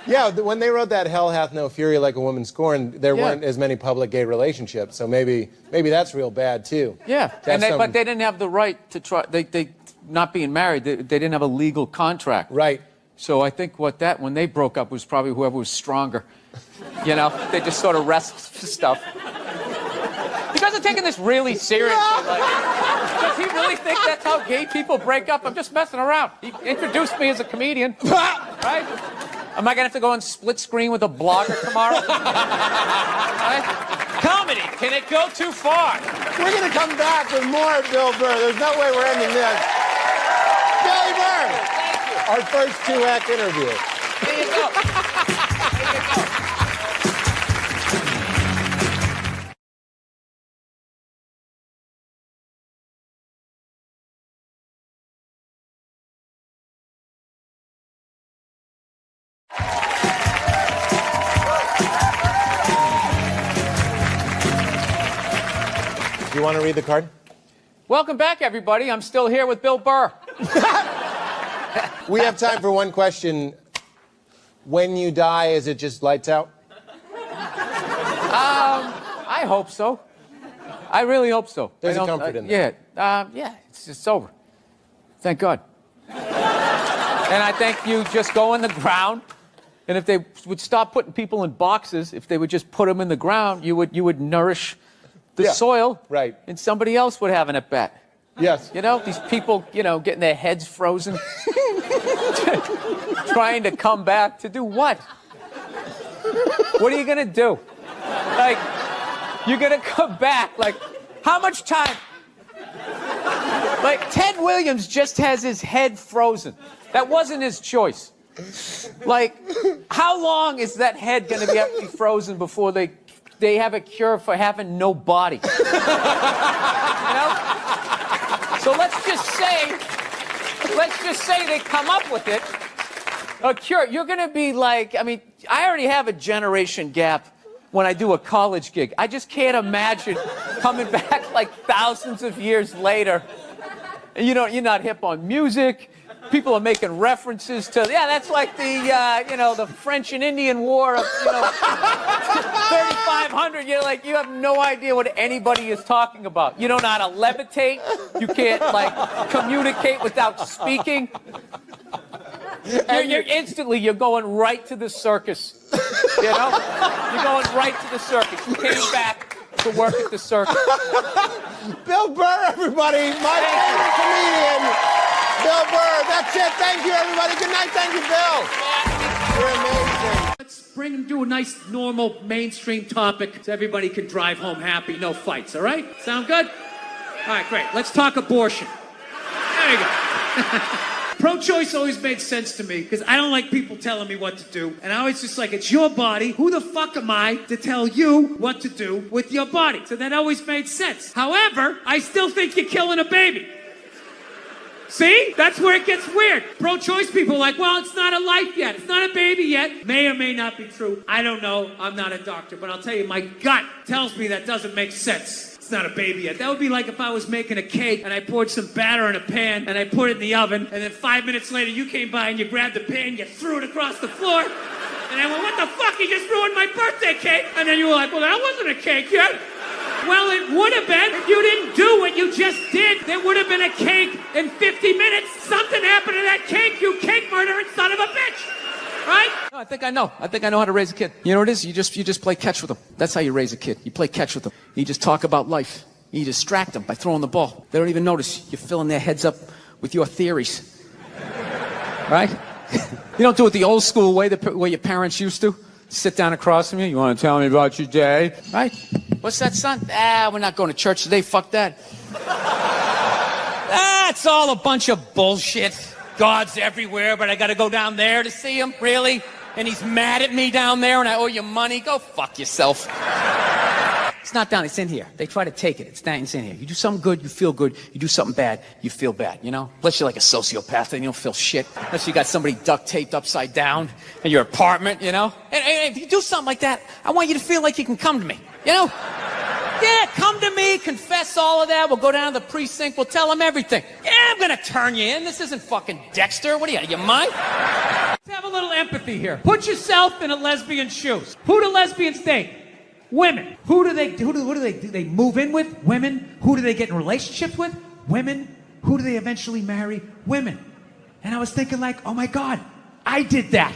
[SPEAKER 18] Yeah, when they wrote that "Hell hath no fury like a woman scorned," there weren't as many public gay relationships, so maybe that's real bad too.
[SPEAKER 5] Yeah, but they didn't have the right to try. They not being married, they didn't have a legal contract.
[SPEAKER 18] Right.
[SPEAKER 5] So I think when they broke up was probably whoever was stronger. You know, they just sort of wrestled for stuff. You guys are taking this really seriously. Like, does he really think that's how gay people break up? I'm just messing around. He introduced me as a comedian, right? Am I gonna have to go on split screen with a blogger tomorrow? Right? Comedy, can it go too far?
[SPEAKER 18] We're gonna come back with more Bill Burr. There's no way we're ending this. Billy Burr, our first 2-act interview.
[SPEAKER 5] There you go. There you go.
[SPEAKER 18] Do you want to read the card?
[SPEAKER 5] Welcome back, everybody. I'm still here with Bill Burr.
[SPEAKER 18] We have time for one question. When you die, is it just lights out?
[SPEAKER 5] I hope so. I really hope so.
[SPEAKER 18] There's a comfort in that.
[SPEAKER 5] Yeah, it's over. Thank God. And I think you just go in the ground, and if they would stop putting people in boxes, if they would just put them in the ground, you would nourish the soil,
[SPEAKER 18] right?
[SPEAKER 5] And somebody else would have an at-bat.
[SPEAKER 18] Yes.
[SPEAKER 5] You know, these people, getting their heads frozen, trying to come back to do what? What are you going to do? Like, you're going to come back. Like, how much time? Like, Ted Williams just has his head frozen. That wasn't his choice. Like, how long is that head going to be frozen before they have a cure for having no body? You know? So let's just say they come up with it, a cure. You're going to be like, I already have a generation gap when I do a college gig. I just can't imagine coming back like thousands of years later. And you're not hip on music. People are making references to, that's like the French and Indian War of, 3,500. You're like, you have no idea what anybody is talking about. You don't know how to levitate. You can't, communicate without speaking. You're going right to the circus. You're going right to the circus. You came back to work at the circus.
[SPEAKER 18] Bill Burr, everybody, my favorite comedian. Bill Burr. That's it. Thank you, everybody. Good night. Thank you, Bill. You're amazing.
[SPEAKER 16] Let's bring him to a nice, normal, mainstream topic so everybody can drive home happy, no fights, all right? Sound good? All right, great. Let's talk abortion. There you go. Pro-choice always made sense to me because I don't like people telling me what to do. And I always just like, it's your body. Who the fuck am I to tell you what to do with your body? So that always made sense. However, I still think you're killing a baby. See? That's where it gets weird. Pro-choice people are like, well, it's not a life yet. It's not a baby yet. May or may not be true. I don't know. I'm not a doctor. But I'll tell you, my gut tells me that doesn't make sense. It's not a baby yet. That would be like if I was making a cake and I poured some batter in a pan and I put it in the oven and then 5 minutes later you came by and you grabbed the pan, you threw it across the floor and I went, what the fuck? You just ruined my birthday cake. And then you were like, well, that wasn't a cake yet. Well, it would have been if you didn't do what you just did. There would have been a cake in 50 minutes. Something happened to that cake, you cake murdering son of a bitch. Right?
[SPEAKER 5] No, I think I know how to raise a kid. You know what it is? You just play catch with them. That's how you raise a kid. You play catch with them. You just talk about life. You distract them by throwing the ball. They don't even notice. You're filling their heads up with your theories. Right? You don't do it the old school way, the way your parents used to. Sit down across from you. You want to tell me about your day? Right? What's that, son? We're not going to church today. Fuck that. That's all a bunch of bullshit. God's everywhere, but I got to go down there to see him? Really? And he's mad at me down there and I owe you money? Go fuck yourself. It's not down, it's in here. They try to take it. It's in here. You do something good, you feel good. You do something bad, you feel bad, you know? Unless you're like a sociopath and you don't feel shit. Unless you got somebody duct taped upside down in your apartment, you know? And if you do something like that, I want you to feel like you can come to me, you know? Yeah, come to me, confess all of that. We'll go down to the precinct. We'll tell them everything. Yeah, I'm going to turn you in. This isn't fucking Dexter. What are you mind?
[SPEAKER 16] Let's have a little empathy here. Put yourself in a lesbian's shoes. Who do lesbians date? Women. Who do they move in with? Women. Who do they get in relationships with? Women. Who do they eventually marry? Women. And I was thinking like, oh my God, I did that.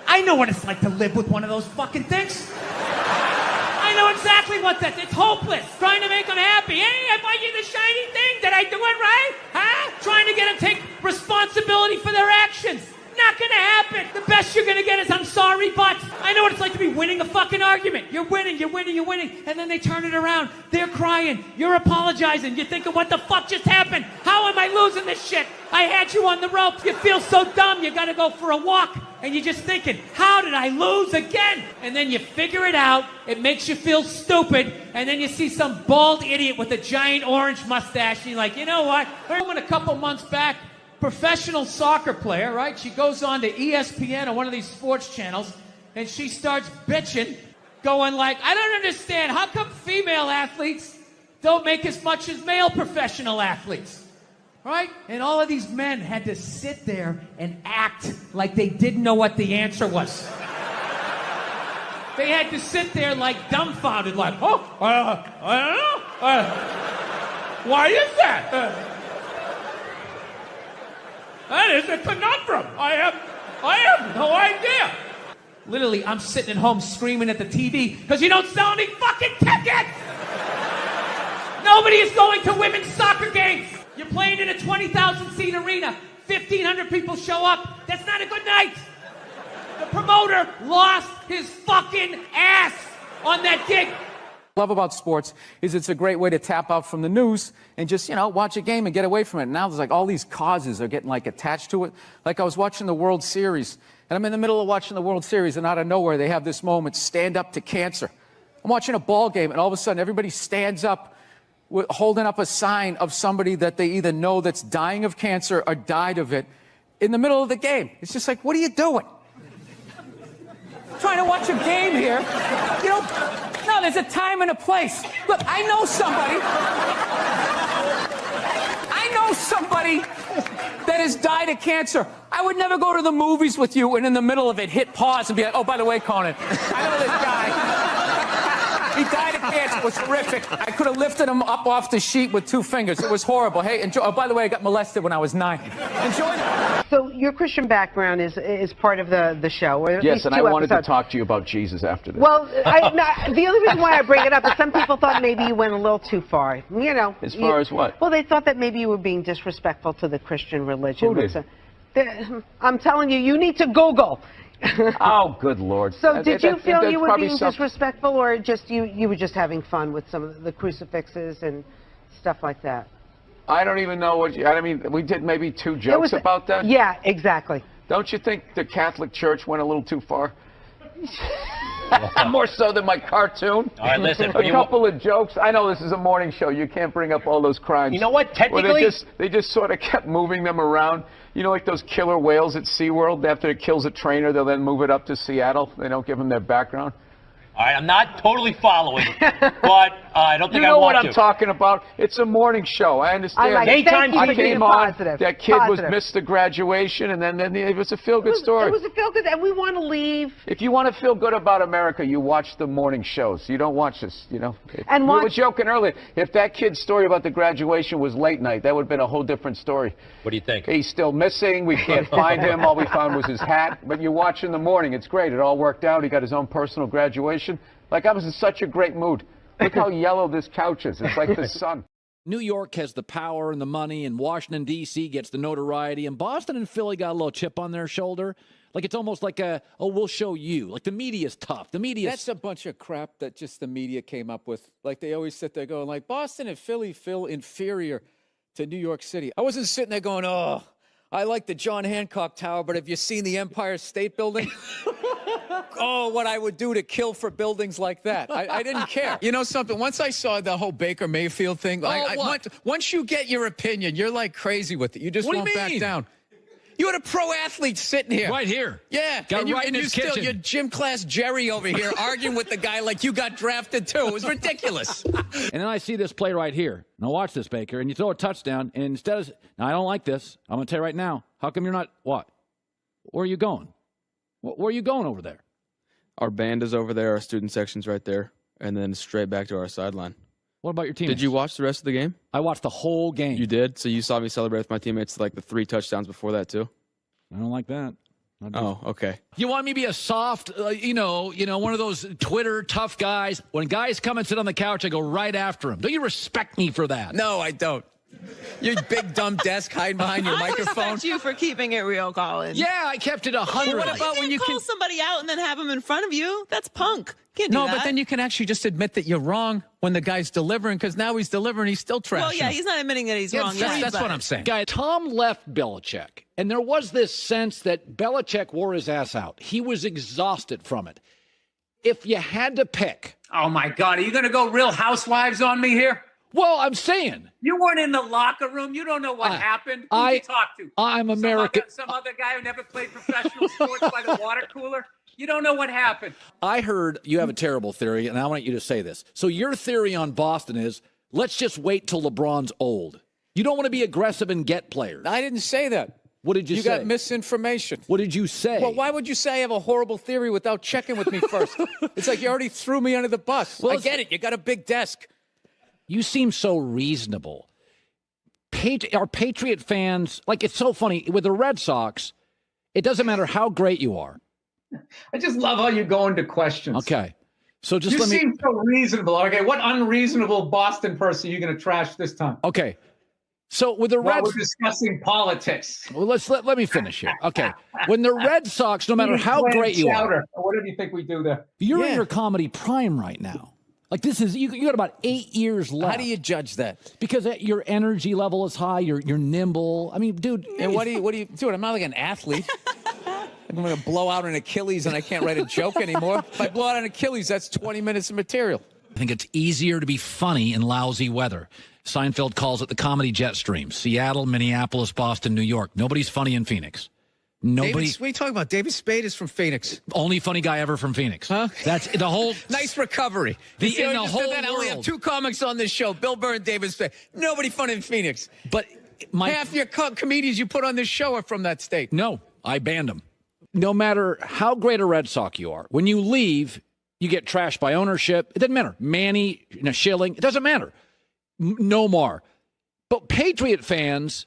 [SPEAKER 16] I know what it's like to live with one of those fucking things. I know exactly what that is. It's hopeless. Trying to make them happy. Hey, I bought you the shiny thing. Did I do it right? Huh? Trying to get them to take responsibility for their actions. Not gonna happen. The best you're gonna get is I'm sorry, but I know what it's like to be winning a fucking argument. You're winning. And then they turn it around. They're crying. You're apologizing. You're thinking, what the fuck just happened? How am I losing this shit? I had you on the rope. You feel so dumb. You gotta go for a walk. And you're just thinking, how did I lose again? And then you figure it out. It makes you feel stupid. And then you see some bald idiot with a giant orange mustache. And you're like, you know what? A couple months back, professional soccer player, right? She goes on to ESPN or one of these sports channels, and she starts bitching, going like, I don't understand. How come female athletes don't make as much as male professional athletes? Right? And all of these men had to sit there and act like they didn't know what the answer was. They had to sit there like dumbfounded, like, I don't know. Why is that? That is a conundrum. I have no idea. Literally, I'm sitting at home screaming at the TV because you don't sell any fucking tickets. Nobody is going to women's soccer games. You're playing in a 20,000-seat arena. 1,500 people show up. That's not a good night. The promoter lost his fucking ass on that gig.
[SPEAKER 5] Love about sports is it's a great way to tap out from the news and just, watch a game and get away from it. Now there's like all these causes are getting like attached to it. Like I was watching the World Series and I'm in the middle of watching the World Series and out of nowhere they have this moment, stand up to cancer. I'm watching a ball game and all of a sudden everybody stands up holding up a sign of somebody that they either know that's dying of cancer or died of it in the middle of the game. It's just like, what are you doing? Trying to watch a game here. No, there's a time and a place. Look, I know somebody that has died of cancer. I would never go to the movies with you and in the middle of it hit pause and be like, oh, by the way, Conan, I know this guy. He died of pants was horrific. I could have lifted them up off the sheet with 2 fingers. It was horrible. Hey, enjoy. Oh, by the way, I got molested when I was 9. Enjoy it.
[SPEAKER 11] So your Christian background is part of the show. Or at
[SPEAKER 12] Yes,
[SPEAKER 11] least
[SPEAKER 12] and
[SPEAKER 11] 2
[SPEAKER 12] I wanted to
[SPEAKER 11] episodes.
[SPEAKER 12] talk to you about Jesus after this.
[SPEAKER 11] Well, the only reason why I bring it up is some people thought maybe you went a little too far. You know.
[SPEAKER 12] As far as what?
[SPEAKER 11] Well, they thought that maybe you were being disrespectful to the Christian religion.
[SPEAKER 12] Who did?
[SPEAKER 11] I'm telling you, you need to Google.
[SPEAKER 12] Oh, good Lord.
[SPEAKER 11] So did you feel
[SPEAKER 12] that's
[SPEAKER 11] you were
[SPEAKER 12] probably
[SPEAKER 11] being disrespectful, or just you were just having fun with some of the crucifixes and stuff like that?
[SPEAKER 12] I don't even know what I mean, we did maybe 2 jokes about that?
[SPEAKER 11] Yeah, exactly.
[SPEAKER 12] Don't you think the Catholic Church went a little too far? More so than my cartoon.
[SPEAKER 19] All right, listen.
[SPEAKER 12] A couple of jokes. I know this is a morning show. You can't bring up all those crimes.
[SPEAKER 19] You know what? Technically,
[SPEAKER 12] well, they just sort of kept moving them around. You know, like those killer whales at SeaWorld. After it kills a trainer, they'll then move it up to Seattle. They don't give them their background.
[SPEAKER 19] all right, I'm not totally following, but I don't think
[SPEAKER 12] You know
[SPEAKER 19] I want
[SPEAKER 12] what
[SPEAKER 19] to.
[SPEAKER 12] I'm talking about. It's a morning show. I understand.
[SPEAKER 11] I like it. Thank you for being
[SPEAKER 12] came on.
[SPEAKER 11] positive.
[SPEAKER 12] That kid was
[SPEAKER 11] Positive.
[SPEAKER 12] missed the graduation, and then it was a feel-good story.
[SPEAKER 11] It was a feel-good, and we want to leave.
[SPEAKER 12] If you want to feel good about America, you watch the morning shows. You don't watch this, you know.
[SPEAKER 11] And
[SPEAKER 12] we
[SPEAKER 11] watch-
[SPEAKER 12] were joking earlier. If that kid's story about the graduation was late night, that would have been a whole different story.
[SPEAKER 19] What do you think?
[SPEAKER 12] He's still missing. We can't find him. All we found was his hat. But you watch in the morning. It's great. It all worked out. He got his own personal graduation. Like, I was in such a great mood. Look how yellow this couch is. It's like the sun.
[SPEAKER 20] New York has the power and the money, and Washington, D.C. gets the notoriety, and Boston and Philly got a little chip on their shoulder. Like, it's almost like we'll show you. Like, the media's tough. The media's...
[SPEAKER 5] That's a bunch of crap that just the media came up with. Like, they always sit there going, like, Boston and Philly feel inferior to New York City. I wasn't sitting there going, oh, I like the John Hancock Tower, but have you seen the Empire State Building? Oh, what I would do to kill for buildings like that. I didn't care. You know something? Once I saw the whole Baker Mayfield thing, once you get your opinion, you're like crazy with it. You just
[SPEAKER 20] What do
[SPEAKER 5] won't
[SPEAKER 20] you
[SPEAKER 5] back
[SPEAKER 20] mean?
[SPEAKER 5] down. You had a pro athlete sitting here.
[SPEAKER 20] Right here.
[SPEAKER 5] Yeah.
[SPEAKER 20] Got
[SPEAKER 5] and you,
[SPEAKER 20] right in
[SPEAKER 5] and
[SPEAKER 20] his
[SPEAKER 5] you still,
[SPEAKER 20] kitchen.
[SPEAKER 5] you're gym class Jerry over here arguing with the guy like you got drafted too. It was ridiculous.
[SPEAKER 20] And then I see this play right here. Now watch this, Baker. And you throw a touchdown, and instead of... Now, I don't like this. I'm going to tell you right now. How come you're not... What? Where are you going? Where are you going over there?
[SPEAKER 21] Our band is over there. Our student section's right there. And then straight back to our sideline.
[SPEAKER 20] What about your teammates?
[SPEAKER 21] Did you watch the rest of the game?
[SPEAKER 20] I watched the whole game.
[SPEAKER 21] You did? So you saw me celebrate with my teammates like the 3 touchdowns before that, too?
[SPEAKER 20] I don't like that.
[SPEAKER 21] Oh, okay.
[SPEAKER 20] You want me to be a soft, one of those Twitter tough guys? When guys come and sit on the couch, I go right after them. Don't you respect me for that?
[SPEAKER 5] No, I don't. Your big dumb desk hiding behind your
[SPEAKER 22] I
[SPEAKER 5] microphone.
[SPEAKER 22] respect you for keeping it real, Colin.
[SPEAKER 20] Yeah, I kept it 100.
[SPEAKER 22] What about when you call somebody out and then have them in front of you? That's punk. Can't do
[SPEAKER 5] No,
[SPEAKER 22] that.
[SPEAKER 5] but then you can actually just admit that you're wrong when the guy's delivering, because now he's delivering, he's still trashing.
[SPEAKER 22] Well, yeah, he's not admitting that he's wrong. yet,
[SPEAKER 5] That's
[SPEAKER 22] but-
[SPEAKER 5] what I'm saying.
[SPEAKER 20] Guy, Tom left Belichick, and there was this sense that Belichick wore his ass out. He was exhausted from it. If you had to pick...
[SPEAKER 8] Oh, my God. Are you going to go Real Housewives on me here?
[SPEAKER 20] Well, I'm saying...
[SPEAKER 8] You weren't in the locker room. You don't know what happened. Who did you talk to?
[SPEAKER 20] I'm American.
[SPEAKER 8] Some other guy who never played professional sports by the water cooler? You don't know what happened.
[SPEAKER 20] I heard you have a terrible theory, and I want you to say this. So your theory on Boston is, let's just wait till LeBron's old. You don't want to be aggressive and get players.
[SPEAKER 5] I didn't say that.
[SPEAKER 20] What did you say?
[SPEAKER 5] You got misinformation.
[SPEAKER 20] What did you say?
[SPEAKER 5] Well, why would you say I have a horrible theory without checking with me first? It's like you already threw me under the bus.
[SPEAKER 20] Well,
[SPEAKER 5] I get it. You got a big desk.
[SPEAKER 20] You seem so reasonable. Our Patriot fans, like, it's so funny. With the Red Sox, it doesn't matter how great you are.
[SPEAKER 8] I just love how you go into questions.
[SPEAKER 20] Okay. So just
[SPEAKER 8] You
[SPEAKER 20] let me...
[SPEAKER 8] seem so reasonable. Okay, what unreasonable Boston person are you going to trash this time?
[SPEAKER 20] Okay. So with the
[SPEAKER 8] While
[SPEAKER 20] Red...
[SPEAKER 8] we're discussing politics.
[SPEAKER 20] Well, let me finish here. Okay. When the Red Sox, no matter how great you are...
[SPEAKER 8] Or whatever you think we do there.
[SPEAKER 20] You're in your comedy prime right now. Like, this is, you got about 8 years left.
[SPEAKER 5] How do you judge that?
[SPEAKER 20] Because your energy level is high. You're nimble. I mean, dude.
[SPEAKER 5] And what do you do? I'm not like an athlete. I'm going to blow out an Achilles and I can't write a joke anymore. If I blow out an Achilles, that's 20 minutes of material.
[SPEAKER 20] I think it's easier to be funny in lousy weather. Seinfeld calls it the comedy jet stream. Seattle, Minneapolis, Boston, New York. Nobody's funny in Phoenix. Nobody.
[SPEAKER 5] What are you talking about? David Spade is from Phoenix.
[SPEAKER 20] Only funny guy ever from Phoenix. Huh? That's the whole.
[SPEAKER 5] Nice recovery.
[SPEAKER 20] In
[SPEAKER 5] You
[SPEAKER 20] the
[SPEAKER 5] just
[SPEAKER 20] whole
[SPEAKER 5] did that. I only have
[SPEAKER 20] world.
[SPEAKER 5] 2 comics on this show, Bill Burr and David Spade. Nobody fun in Phoenix.
[SPEAKER 20] But
[SPEAKER 5] half your comedians you put on this show are from that state.
[SPEAKER 20] No, I banned them. No matter how great a Red Sox you are, when you leave, You get trashed by ownership. It doesn't matter. Manny, Schilling, it doesn't matter. No more. But Patriot fans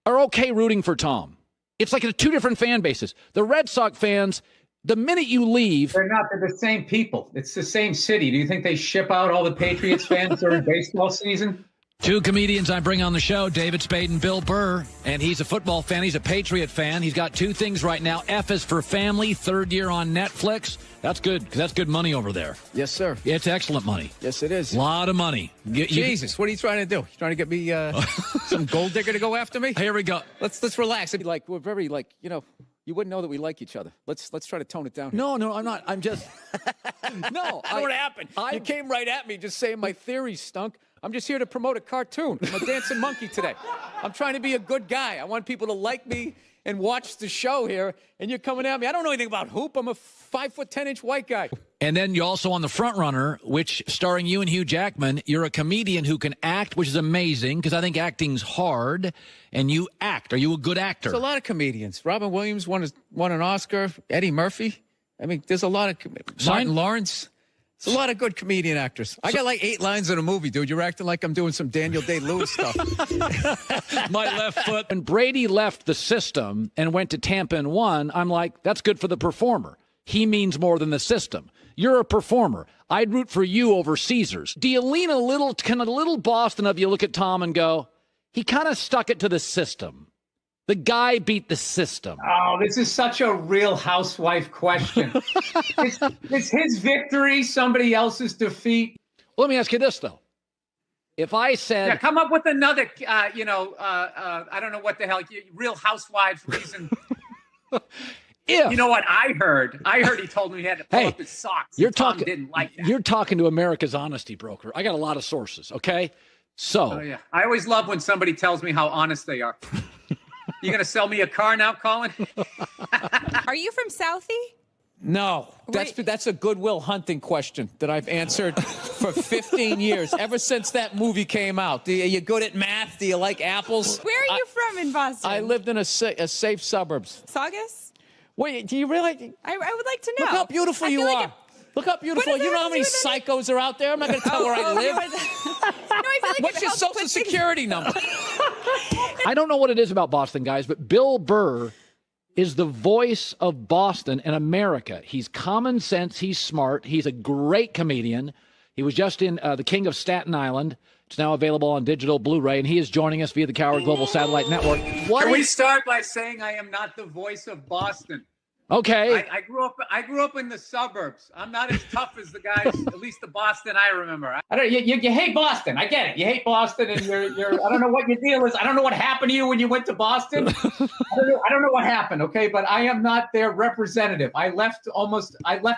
[SPEAKER 20] are okay rooting for Tom. It's like two different fan bases. The Red Sox fans, the minute you leave...
[SPEAKER 8] They're not. They're the same people. It's the same city. Do you think they ship out all the Patriots fans during baseball season?
[SPEAKER 14] Two comedians I bring on the show, David Spade and Bill Burr, and he's a football fan. He's a Patriot fan. He's got two things right now. F is for Family, third year on Netflix. That's good, because that's good money over there.
[SPEAKER 6] Yes, sir.
[SPEAKER 14] It's excellent money.
[SPEAKER 6] Yes, it is.
[SPEAKER 14] A lot of money.
[SPEAKER 6] Jesus, what are you trying to do? You trying to get me some gold digger to go after me?
[SPEAKER 14] Here we go.
[SPEAKER 6] Let's relax. It'd be like we're very you wouldn't know that we like each other. Let's try to tone it down here.
[SPEAKER 14] No, I'm not. I'm just...
[SPEAKER 6] No, I know what happened. You came right at me just saying my theory stunk. I'm just here to promote a cartoon. I'm a dancing monkey today. I'm trying to be a good guy. I want people to like me and watch the show here, and you're coming at me. I don't know anything about hoop. I'm a 5'10" white guy.
[SPEAKER 14] And then you're also on The Front Runner, which, starring you and Hugh Jackman, you're a comedian who can act, which is amazing, because I think acting's hard, and you act. Are you a good actor?
[SPEAKER 6] There's a lot of comedians. Robin Williams won an Oscar. Eddie Murphy. I mean, there's a lot of... Martin Lawrence. There's a lot of good comedian actors. I got like 8 lines in a movie, dude. You're acting like I'm doing some Daniel Day-Lewis stuff.
[SPEAKER 14] My left foot. When Brady left the system and went to Tampa and won, I'm like, that's good for the performer. He means more than the system. You're a performer. I'd root for you over Caesars. Do you lean a little Boston of you look at Tom and go, he kind of stuck it to the system. The guy beat the system.
[SPEAKER 8] Oh, this is such a Real Housewife question. Is his victory somebody else's defeat?
[SPEAKER 14] Well, let me ask you this, though. If I said...
[SPEAKER 8] Yeah, come up with another, I don't know what the hell, Real Housewives reason.
[SPEAKER 14] If,
[SPEAKER 8] you know what I heard? He told me he had to pull up his socks. Tom didn't like that.
[SPEAKER 14] You're talking to America's honesty broker. I got a lot of sources, okay? So...
[SPEAKER 8] Oh, yeah. I always love when somebody tells me how honest they are. You going to sell me a car now, Colin?
[SPEAKER 1] Are you from Southie?
[SPEAKER 6] No, that's a Goodwill Hunting question that I've answered for 15 years, ever since that movie came out. Are you good at math? Do you like apples?
[SPEAKER 1] Where are you from in Boston?
[SPEAKER 6] I lived in a safe suburbs.
[SPEAKER 1] Saugus?
[SPEAKER 6] Wait, do you really?
[SPEAKER 1] I would like to know.
[SPEAKER 6] Look how beautiful you are. Look how beautiful. You know how many psychos are out there? I'm not going to tell where I live.
[SPEAKER 1] I feel like
[SPEAKER 6] What's your social security number?
[SPEAKER 14] I don't know what it is about Boston, guys, but Bill Burr is the voice of Boston and America. He's common sense. He's smart. He's a great comedian. He was just in The King of Staten Island. It's now available on digital Blu-ray, and he is joining us via the Cowherd Global Satellite Network.
[SPEAKER 8] Can we start by saying I am not the voice of Boston?
[SPEAKER 14] Okay.
[SPEAKER 8] I grew up in the suburbs. I'm not as tough as the guys, at least the Boston I remember. You hate Boston. I get it. You hate Boston, and you're I don't know what your deal is. I don't know what happened to you when you went to Boston. I don't know what happened. Okay, but I am not their representative. I left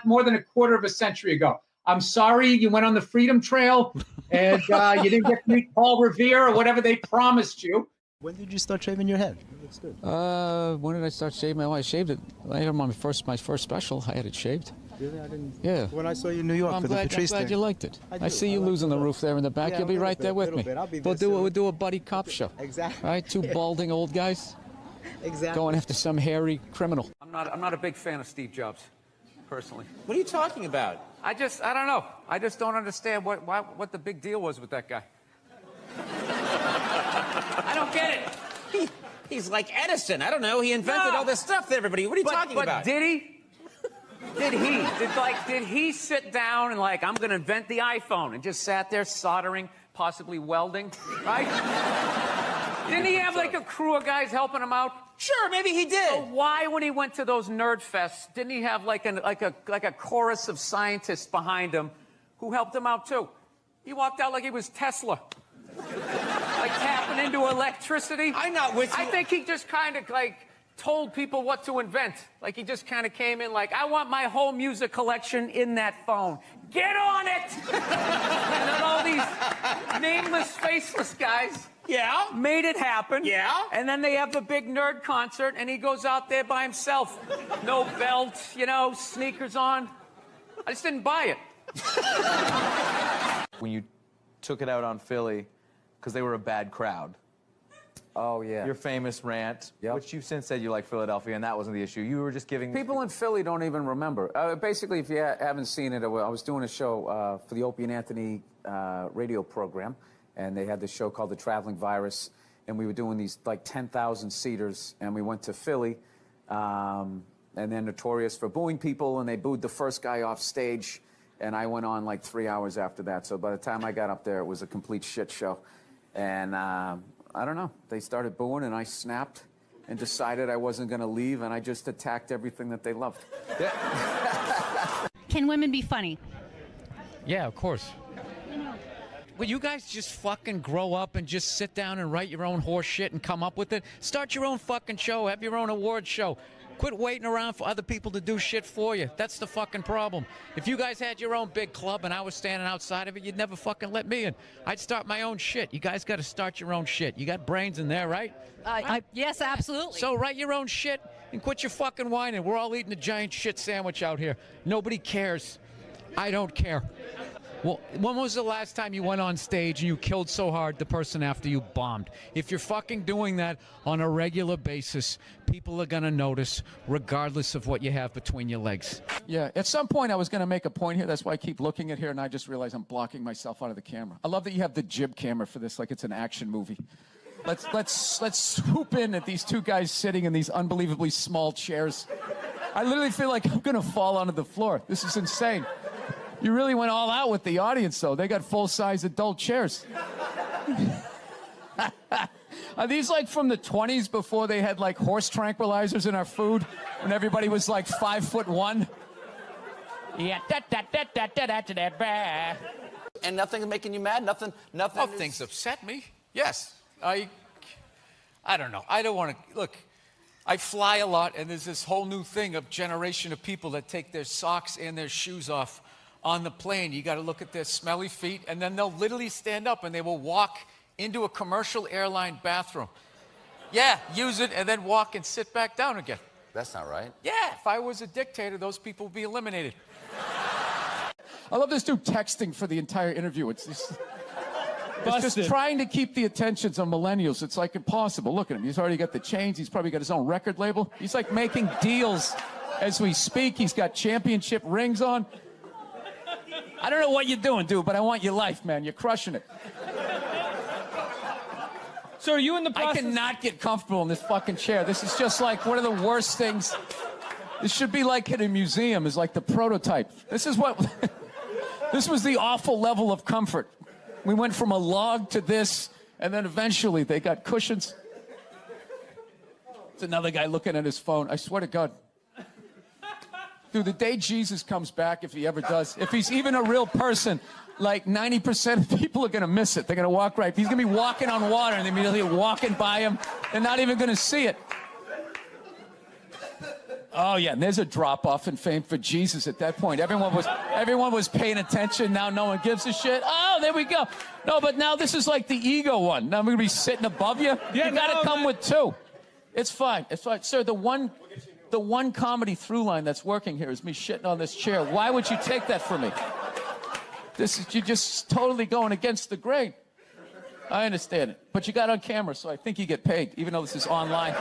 [SPEAKER 8] more than a quarter of a century ago. I'm sorry you went on the Freedom Trail and you didn't get to meet Paul Revere or whatever they promised you.
[SPEAKER 2] When did you start shaving your head? It looks good.
[SPEAKER 6] When did I start shaving? I shaved it. I had my first special. I had it shaved.
[SPEAKER 2] Really? I didn't.
[SPEAKER 6] Yeah.
[SPEAKER 2] When I saw you in New York for the Patrice
[SPEAKER 6] I'm glad
[SPEAKER 2] thing.
[SPEAKER 6] you liked it. I see you
[SPEAKER 2] like
[SPEAKER 6] losing the roof there in the back.
[SPEAKER 2] Yeah,
[SPEAKER 6] You'll be right there with me.
[SPEAKER 2] I'll be there
[SPEAKER 6] We'll do a buddy cop show.
[SPEAKER 2] Exactly.
[SPEAKER 6] Right? Two balding old guys.
[SPEAKER 2] Exactly.
[SPEAKER 6] Going after some hairy criminal. I'm not a big fan of Steve Jobs, personally.
[SPEAKER 23] What are you talking about?
[SPEAKER 6] I don't know. I just don't understand what the big deal was with that guy.
[SPEAKER 23] I don't get it. He's like Edison. I don't know. He invented all this stuff to everybody. What are you talking about?
[SPEAKER 6] But did he? Did he sit down and I'm going to invent the iPhone and just sat there soldering, possibly welding, right? Didn't he have a crew of guys helping him out?
[SPEAKER 23] Sure, maybe he did.
[SPEAKER 6] So why, when he went to those nerd fests, didn't he have a chorus of scientists behind him who helped him out too? He walked out like he was Tesla. Tapping into electricity.
[SPEAKER 23] I'm not with you.
[SPEAKER 6] I think he just kind of told people what to invent. He just kind of came in I want my whole music collection in that phone. Get on it! And then all these nameless, faceless guys made it happen.
[SPEAKER 23] Yeah.
[SPEAKER 6] And then they have the big nerd concert, and he goes out there by himself. No belt, sneakers on. I just didn't buy it.
[SPEAKER 24] When you took it out on Philly, because they were a bad crowd.
[SPEAKER 3] Oh, yeah.
[SPEAKER 4] Your famous rant, which you've since said you like Philadelphia, and that wasn't the issue. You were just giving...
[SPEAKER 5] People in Philly don't even remember. Basically, if you haven't seen it, I was doing a show for the Opie and Anthony radio program, and they had this show called The Traveling Virus, and we were doing these like 10,000 seaters, and we went to Philly, and they're notorious for booing people, and they booed the first guy off stage, and I went on like 3 hours after that. So by the time I got up there, it was a complete shit show. And I don't know, they started booing, and I snapped and decided I wasn't going to leave, and I just attacked everything that they loved.
[SPEAKER 13] Can women be funny?
[SPEAKER 14] Yeah, of course. Will you guys just fucking grow up and just sit down and write your own horse shit and come up with it? Start your own fucking show. Have your own award show. Quit waiting around for other people to do shit for you. That's the fucking problem. If you guys had your own big club and I was standing outside of it, you'd never fucking let me in. I'd start my own shit. You guys got to start your own shit. You got brains in there, right?
[SPEAKER 13] Yes, absolutely.
[SPEAKER 14] So write your own shit and quit your fucking whining. We're all eating a giant shit sandwich out here. Nobody cares. I don't care. Well, when was the last time you went on stage and you killed so hard the person after you bombed? If you're fucking doing that on a regular basis, people are going to notice regardless of what you have between your legs.
[SPEAKER 5] Yeah, at some point I was going to make a point here. That's why I keep looking at here, and I just realized I'm blocking myself out of the camera. I love that you have the jib camera for this, like it's an action movie. Let's swoop in at these two guys sitting in these unbelievably small chairs. I literally feel like I'm going to fall onto the floor. This is insane. You really went all out with the audience, though. They got full-size adult chairs. Are these like from the 20s before they had like horse tranquilizers in our food and everybody was like 5'1"? Yeah,
[SPEAKER 23] And nothing's making you mad? Nothing.
[SPEAKER 6] Oh, things upset me. Yes. I don't know. I don't want to... Look, I fly a lot, and there's this whole new thing of generation of people that take their socks and their shoes off on the plane. You got to look at their smelly feet, and then they'll literally stand up and they will walk into a commercial airline bathroom. Yeah, use it and then walk and sit back down again.
[SPEAKER 23] That's not right.
[SPEAKER 6] Yeah, if I was a dictator, those people would be eliminated.
[SPEAKER 5] I love this dude texting for the entire interview. It's just trying to keep the attentions on millennials. It's like impossible. Look at him. He's already got the chains. He's probably got his own record label. He's like making deals as we speak. He's got championship rings on. I don't know what you're doing, dude, but I want your life, man. You're crushing it.
[SPEAKER 24] So are you in the process?
[SPEAKER 5] I cannot get comfortable in this fucking chair. This is just like one of the worst things. This should be like in a museum, is like the prototype. This is what... This was the awful level of comfort. We went from a log to this, and then eventually they got cushions. It's another guy looking at his phone. I swear to God. Dude, the day Jesus comes back, if he ever does, if he's even a real person, like 90% of people are going to miss it. They're going to walk right. He's going to be walking on water, and they're immediately walking by him. They're not even going to see it. Oh, yeah, and there's a drop-off in fame for Jesus at that point. Everyone was paying attention. Now no one gives a shit. Oh, there we go. No, but now this is like the ego one. Now I'm going to be sitting above you.
[SPEAKER 24] Yeah,
[SPEAKER 5] you got to come with two. It's fine. It's fine. Sir, the one comedy through line that's working here is me shitting on this chair. Why would you take that from me? You're just totally going against the grain. I understand it. But you got on camera, so I think you get paid, even though this is online.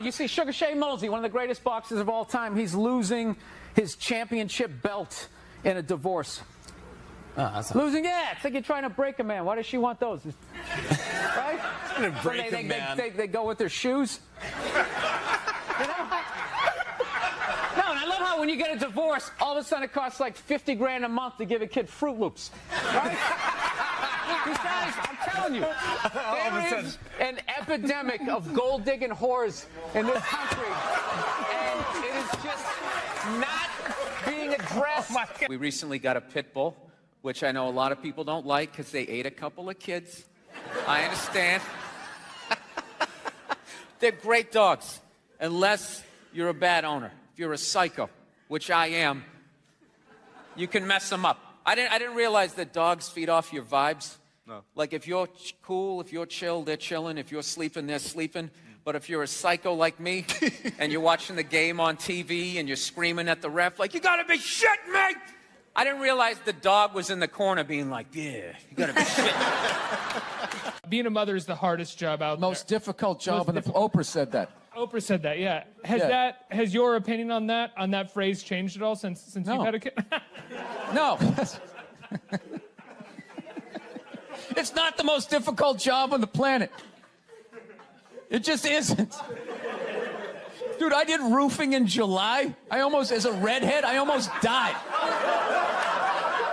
[SPEAKER 5] You see, Sugar Shane Mosley, one of the greatest boxers of all time, he's losing his championship belt in a divorce. Losing, yeah. It's like you're trying to break a man. Why does she want those? Right?
[SPEAKER 23] It's gonna break a man.
[SPEAKER 5] They go with their shoes. You know? No, and I love how when you get a divorce, all of a sudden it costs like 50 grand a month to give a kid Fruit Loops. Right? These guys, I'm telling you, there is an epidemic of gold-digging whores in this country, and it is just not being addressed. We recently got a pit bull, which I know a lot of people don't like because they ate a couple of kids. I understand. They're great dogs, unless you're a bad owner. If you're a psycho, which I am, you can mess them up. I didn't realize that dogs feed off your vibes. No. Like if you're cool, if you're chill, they're chilling. If you're sleeping, they're sleeping. But if you're a psycho like me and you're watching the game on TV and you're screaming at the ref like, you gotta be shitting me! I didn't realize the dog was in the corner being like, yeah, you gotta be shitting.
[SPEAKER 3] Being a mother is the hardest job out there.
[SPEAKER 5] Most difficult job in the Oprah said that.
[SPEAKER 3] Oprah said that, yeah.
[SPEAKER 5] Yeah.
[SPEAKER 3] Has your opinion on that phrase changed at all since you've had a kid?
[SPEAKER 5] No. It's not the most difficult job on the planet. It just isn't. Dude, I did roofing in July. As a redhead, I almost died.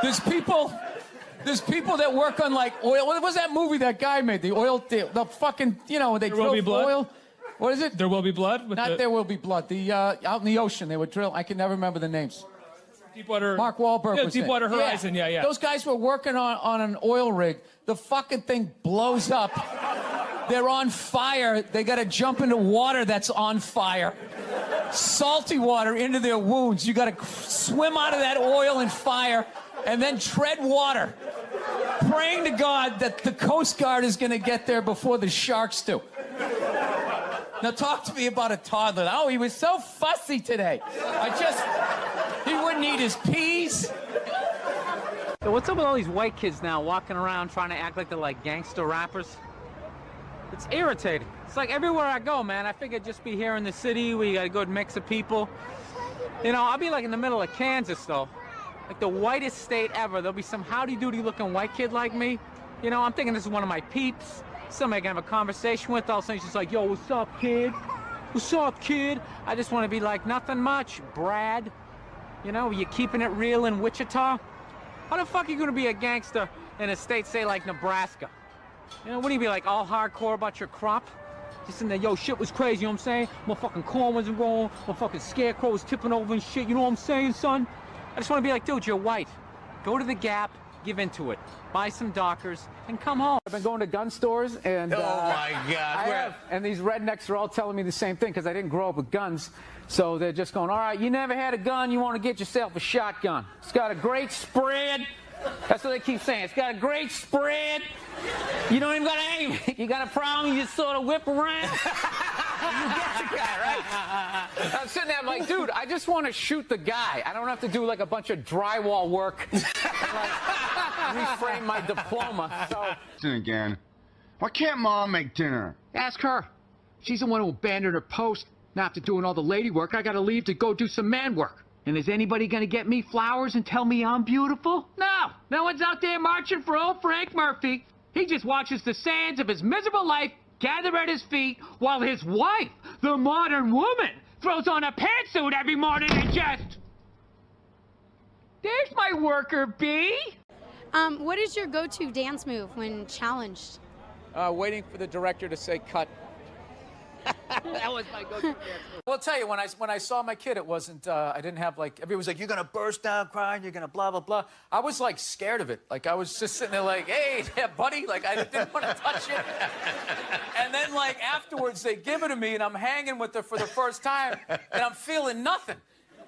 [SPEAKER 5] There's people that work on like oil. What was that movie that guy made? The fucking, they drill oil. What is it?
[SPEAKER 3] There Will Be Blood?
[SPEAKER 5] There Will Be Blood. Out in the ocean, they would drill. I can never remember the names.
[SPEAKER 3] Deepwater.
[SPEAKER 5] Mark Wahlberg was
[SPEAKER 3] Deepwater Horizon, yeah.
[SPEAKER 5] Those guys were working on an oil rig. The fucking thing blows up. They're on fire. They got to jump into water that's on fire. Salty water into their wounds. You got to swim out of that oil and fire and then tread water, praying to God that the Coast Guard is going to get there before the sharks do. Now talk to me about a toddler. Oh, he was so fussy today. He wouldn't eat his peas.
[SPEAKER 7] So what's up with all these white kids now walking around trying to act like they're like gangster rappers? It's irritating. It's like everywhere I go, man. I figure just be here in the city where you got a good mix of people. I'll be like in the middle of Kansas, though. Like the whitest state ever. There'll be some howdy-doody looking white kid like me. I'm thinking this is one of my peeps. Somebody I can have a conversation with. All of a sudden he's just like, yo, what's up, kid? What's up, kid? I just want to be like, nothing much, Brad. You keeping it real in Wichita? How the fuck are you going to be a gangster in a state, say, like Nebraska? Wouldn't you be like all hardcore about your crop? Just in there, yo, shit was crazy, you know what I'm saying? My fucking corn wasn't wrong. My fucking scarecrow was tipping over and shit, you know what I'm saying, son? I just want to be like, dude, you're white. Go to the Gap, give into it. Buy some Dockers, and come home. I've been going to gun stores, and...
[SPEAKER 23] Oh, my God.
[SPEAKER 7] And these rednecks are all telling me the same thing, because I didn't grow up with guns. So they're just going, all right, you never had a gun, you want to get yourself a shotgun. It's got a great spread. That's what they keep saying. It's got a great spread. You don't even got to aim. You got a problem, you just sort of whip around. You get the guy, right? I'm sitting there, I'm like, dude, I just want to shoot the guy. I don't have to do like a bunch of drywall work. Reframe my diploma.
[SPEAKER 9] Listen again. Why can't Mom make dinner?
[SPEAKER 7] Ask her. She's the one who abandoned her post. Now after doing all the lady work, I got to leave to go do some man work. And is anybody going to get me flowers and tell me I'm beautiful? No. No one's out there marching for old Frank Murphy. He just watches the sands of his miserable life gather at his feet while his wife, the modern woman, throws on a pantsuit every morning and just... There's my worker bee.
[SPEAKER 24] What is your go-to dance move when challenged?
[SPEAKER 5] Waiting for the director to say cut.
[SPEAKER 7] That was my go-to dance move.
[SPEAKER 5] Well, I'll tell you, when I saw my kid, it wasn't, I didn't have like, everybody was like, you're going to burst down crying, you're going to blah, blah, blah. I was like scared of it. Like I was just sitting there like, hey, yeah, buddy, like I didn't want to touch it. And then like afterwards, they give it to me and I'm hanging with her for the first time and I'm feeling nothing.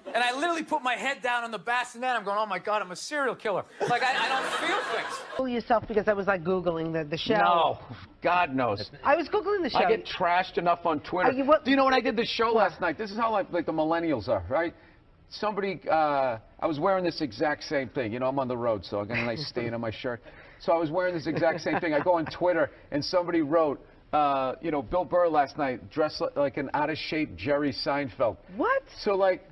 [SPEAKER 5] And I literally put my head down on the bassinet. I'm going, oh my God, I'm a serial killer. Like I don't feel things.
[SPEAKER 11] Fool yourself because I was like Googling the show.
[SPEAKER 12] No, God knows.
[SPEAKER 11] I was Googling the show.
[SPEAKER 12] I get trashed enough on Twitter. Do you know when I did the show last night? This is how like the millennials are, right? Somebody, I was wearing this exact same thing. I'm on the road, so I got a nice stain on my shirt. So I was wearing this exact same thing. I go on Twitter, and somebody wrote, Bill Burr last night dressed like an out-of-shape Jerry Seinfeld.
[SPEAKER 11] What?
[SPEAKER 12] So like...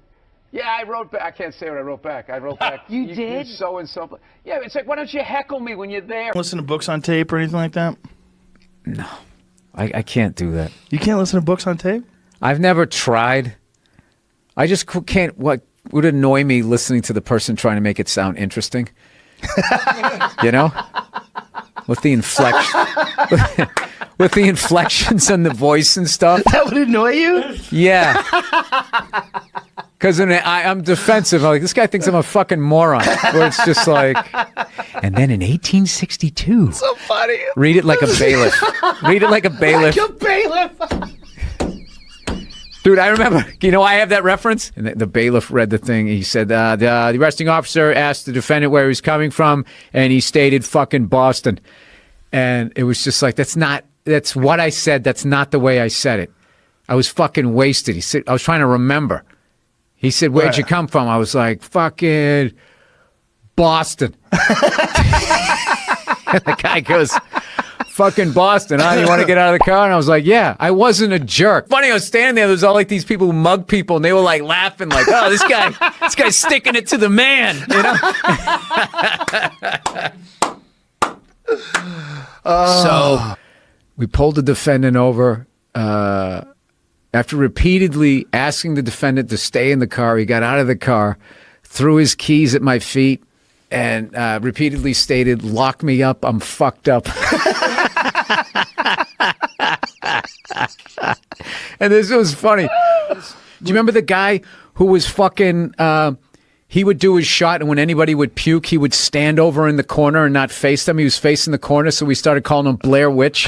[SPEAKER 12] Yeah, I wrote back. I can't say what I wrote back. I wrote back.
[SPEAKER 11] You did?
[SPEAKER 12] You so-and-so. Yeah, it's like, why don't you heckle me when you're there?
[SPEAKER 25] Listen to books on tape or anything like that?
[SPEAKER 5] No, I can't do that.
[SPEAKER 25] You can't listen to books on tape?
[SPEAKER 5] I've never tried. I just can't. What would annoy me listening to the person trying to make it sound interesting? With the inflection. With the inflections and the voice and stuff.
[SPEAKER 25] That would annoy you?
[SPEAKER 5] Yeah. Because I'm defensive. I'm like, this guy thinks I'm a fucking moron. Where it's just like, and then in 1862.
[SPEAKER 25] So funny.
[SPEAKER 5] Read it like a bailiff. Read it like a bailiff.
[SPEAKER 25] Like a bailiff.
[SPEAKER 5] Dude, I remember, I have that reference. And the bailiff read the thing. He said, the arresting officer asked the defendant where he was coming from, and he stated fucking Boston. And it was just like, that's what I said. That's not the way I said it. I was fucking wasted. He said, I was trying to remember. He said, where'd you come from? I was like, fucking Boston. And the guy goes, fucking Boston, huh? You want to get out of the car? And I was like, yeah, I wasn't a jerk. Funny, I was standing there. There was all like these people who mug people, and they were like laughing, like, oh, this guy's sticking it to the man, you know? So we pulled the defendant over. After repeatedly asking the defendant to stay in the car, he got out of the car, threw his keys at my feet, and repeatedly stated, lock me up, I'm fucked up. And this was funny. Do you remember the guy who was fucking, he would do his shot, and when anybody would puke, he would stand over in the corner and not face them. He was facing the corner, so we started calling him Blair Witch.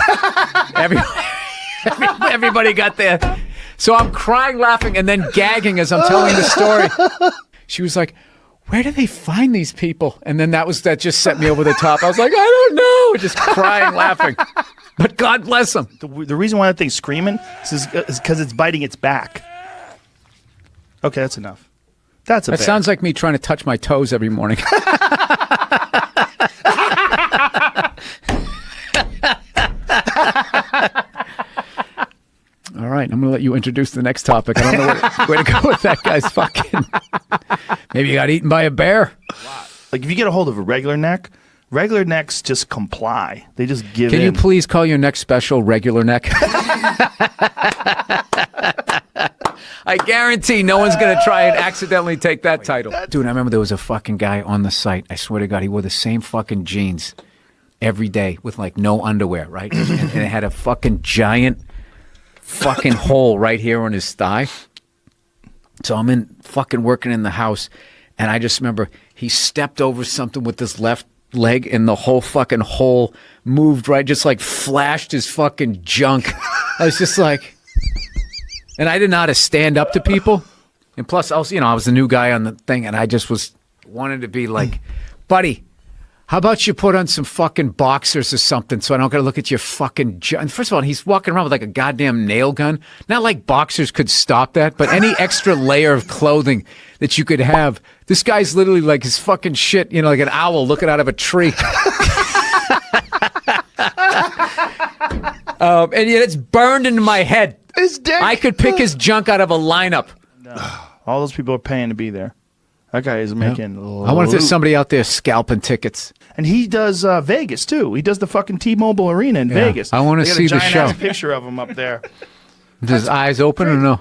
[SPEAKER 5] Everybody got there. So I'm crying, laughing, and then gagging as I'm telling the story. She was like, where do they find these people? And then that just set me over the top. I was like, I don't know. Just crying, laughing. But God bless them.
[SPEAKER 25] The reason why that thing's screaming is because it's biting its back. Okay, that's enough. That
[SPEAKER 5] sounds like me trying to touch my toes every morning. All right, I'm going to let you introduce the next topic. I don't know where to go with that guy's fucking... Maybe you got eaten by a bear.
[SPEAKER 25] Like, if you get a hold of a regular neck, regular necks just comply. They just give in.
[SPEAKER 5] Can you please call your neck special regular neck? I guarantee no one's going to try and accidentally take that title. Dude, I remember there was a fucking guy on the site. I swear to God, he wore the same fucking jeans every day with, like, no underwear, right? And it had a fucking giant... fucking hole right here on his thigh. So I'm fucking working in the house, and I just remember he stepped over something with his left leg, and the whole fucking hole moved right, just like flashed his fucking junk. I was just like, and I didn't know how to stand up to people, and plus I was the new guy on the thing, and I just wanted to be like, buddy, how about you put on some fucking boxers or something so I don't got to look at your fucking junk? First of all, he's walking around with like a goddamn nail gun. Not like boxers could stop that, but any extra layer of clothing that you could have. This guy's literally like his fucking shit, like an owl looking out of a tree. And yet it's burned into my head.
[SPEAKER 25] His dick.
[SPEAKER 5] I could pick his junk out of a lineup.
[SPEAKER 25] No. All those people are paying to be there. That guy is making...
[SPEAKER 5] I wonder if there's somebody out there scalping tickets.
[SPEAKER 25] And he does Vegas, too. He does the fucking T-Mobile Arena in Vegas.
[SPEAKER 5] I want to see the show.
[SPEAKER 25] There's a picture of him up there.
[SPEAKER 5] Is his eyes open or no?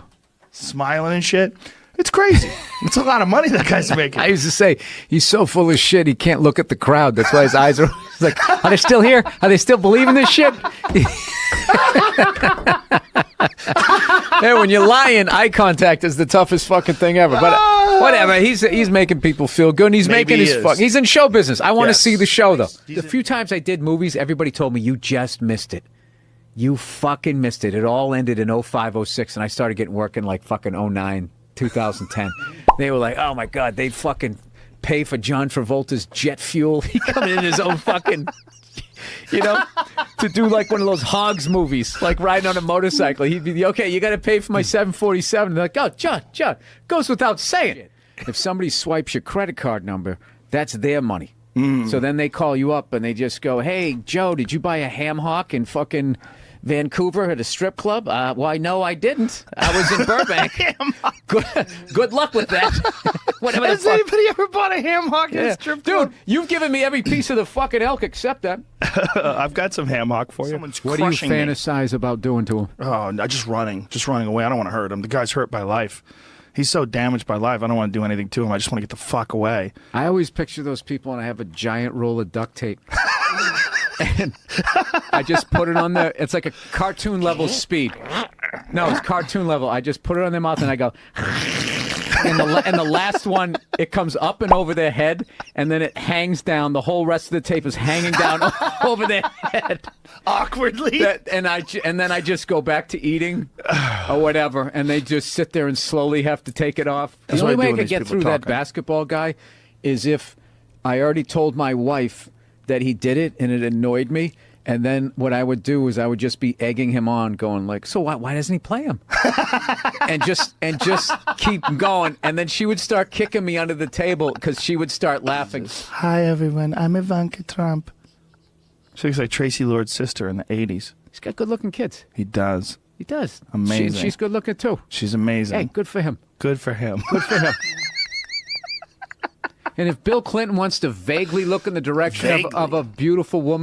[SPEAKER 25] Smiling and shit. It's crazy. It's a lot of money that guy's making.
[SPEAKER 5] I used to say, he's so full of shit, he can't look at the crowd. That's why his eyes are... He's like, are they still here? Are they still believing this shit? Yeah, when you're lying, eye contact is the toughest fucking thing ever. But whatever, he's making people feel good, and he's making his fuck. He's in show business. I want to see the show, though. The few times I did movies, everybody told me, you just missed it. You fucking missed it. It all ended in 05, 06, and I started getting work in like fucking 09, 2010. They were like, oh my God, they'd fucking pay for John Travolta's jet fuel. He coming in his own fucking... to do like one of those Hogs movies, like riding on a motorcycle. He'd be, okay, you got to pay for my 747. They're like, oh, John, goes without saying. If somebody swipes your credit card number, that's their money. So then they call you up and they just go, hey, Joe, did you buy a ham hock in fucking Vancouver at a strip club? Why, no, I didn't. I was in Burbank. Good luck with that. Whatever.
[SPEAKER 25] Has anybody ever bought a ham hock at a strip club?
[SPEAKER 5] Dude, you've given me every piece of the fucking elk except that.
[SPEAKER 25] I've got some ham hock for you.
[SPEAKER 5] What do you fantasize about doing to him?
[SPEAKER 25] Oh, no, just running away. I don't want to hurt him. The guy's hurt by life. He's so damaged by life. I don't want to do anything to him. I just want to get the fuck away.
[SPEAKER 5] I always picture those people, and I have a giant roll of duct tape. And I just put it on there. It's like a cartoon level speed. No, it's cartoon level. I just put it on their mouth and I go, and the last one, it comes up and over their head, and then it hangs down. The whole rest of the tape is hanging down over their head
[SPEAKER 25] awkwardly.
[SPEAKER 5] And then I just go back to eating or whatever, and they just sit there and slowly have to take it off. The only way I could get through that basketball guy is if I already told my wife that he did it and it annoyed me, and then what I would do is I would just be egging him on, going like, so why doesn't he play him? and just keep going, and then she would start kicking me under the table because she would start laughing.
[SPEAKER 25] Hi everyone, I'm Ivanka Trump. She looks like Tracy Lord's sister in the 80s.
[SPEAKER 6] He's got good-looking kids.
[SPEAKER 25] He does.
[SPEAKER 6] He does.
[SPEAKER 25] Amazing.
[SPEAKER 6] She's good-looking, too.
[SPEAKER 25] She's amazing.
[SPEAKER 6] Hey, good for him.
[SPEAKER 25] Good for him.
[SPEAKER 6] Good for him. And if Bill Clinton wants to vaguely look in the direction of a beautiful woman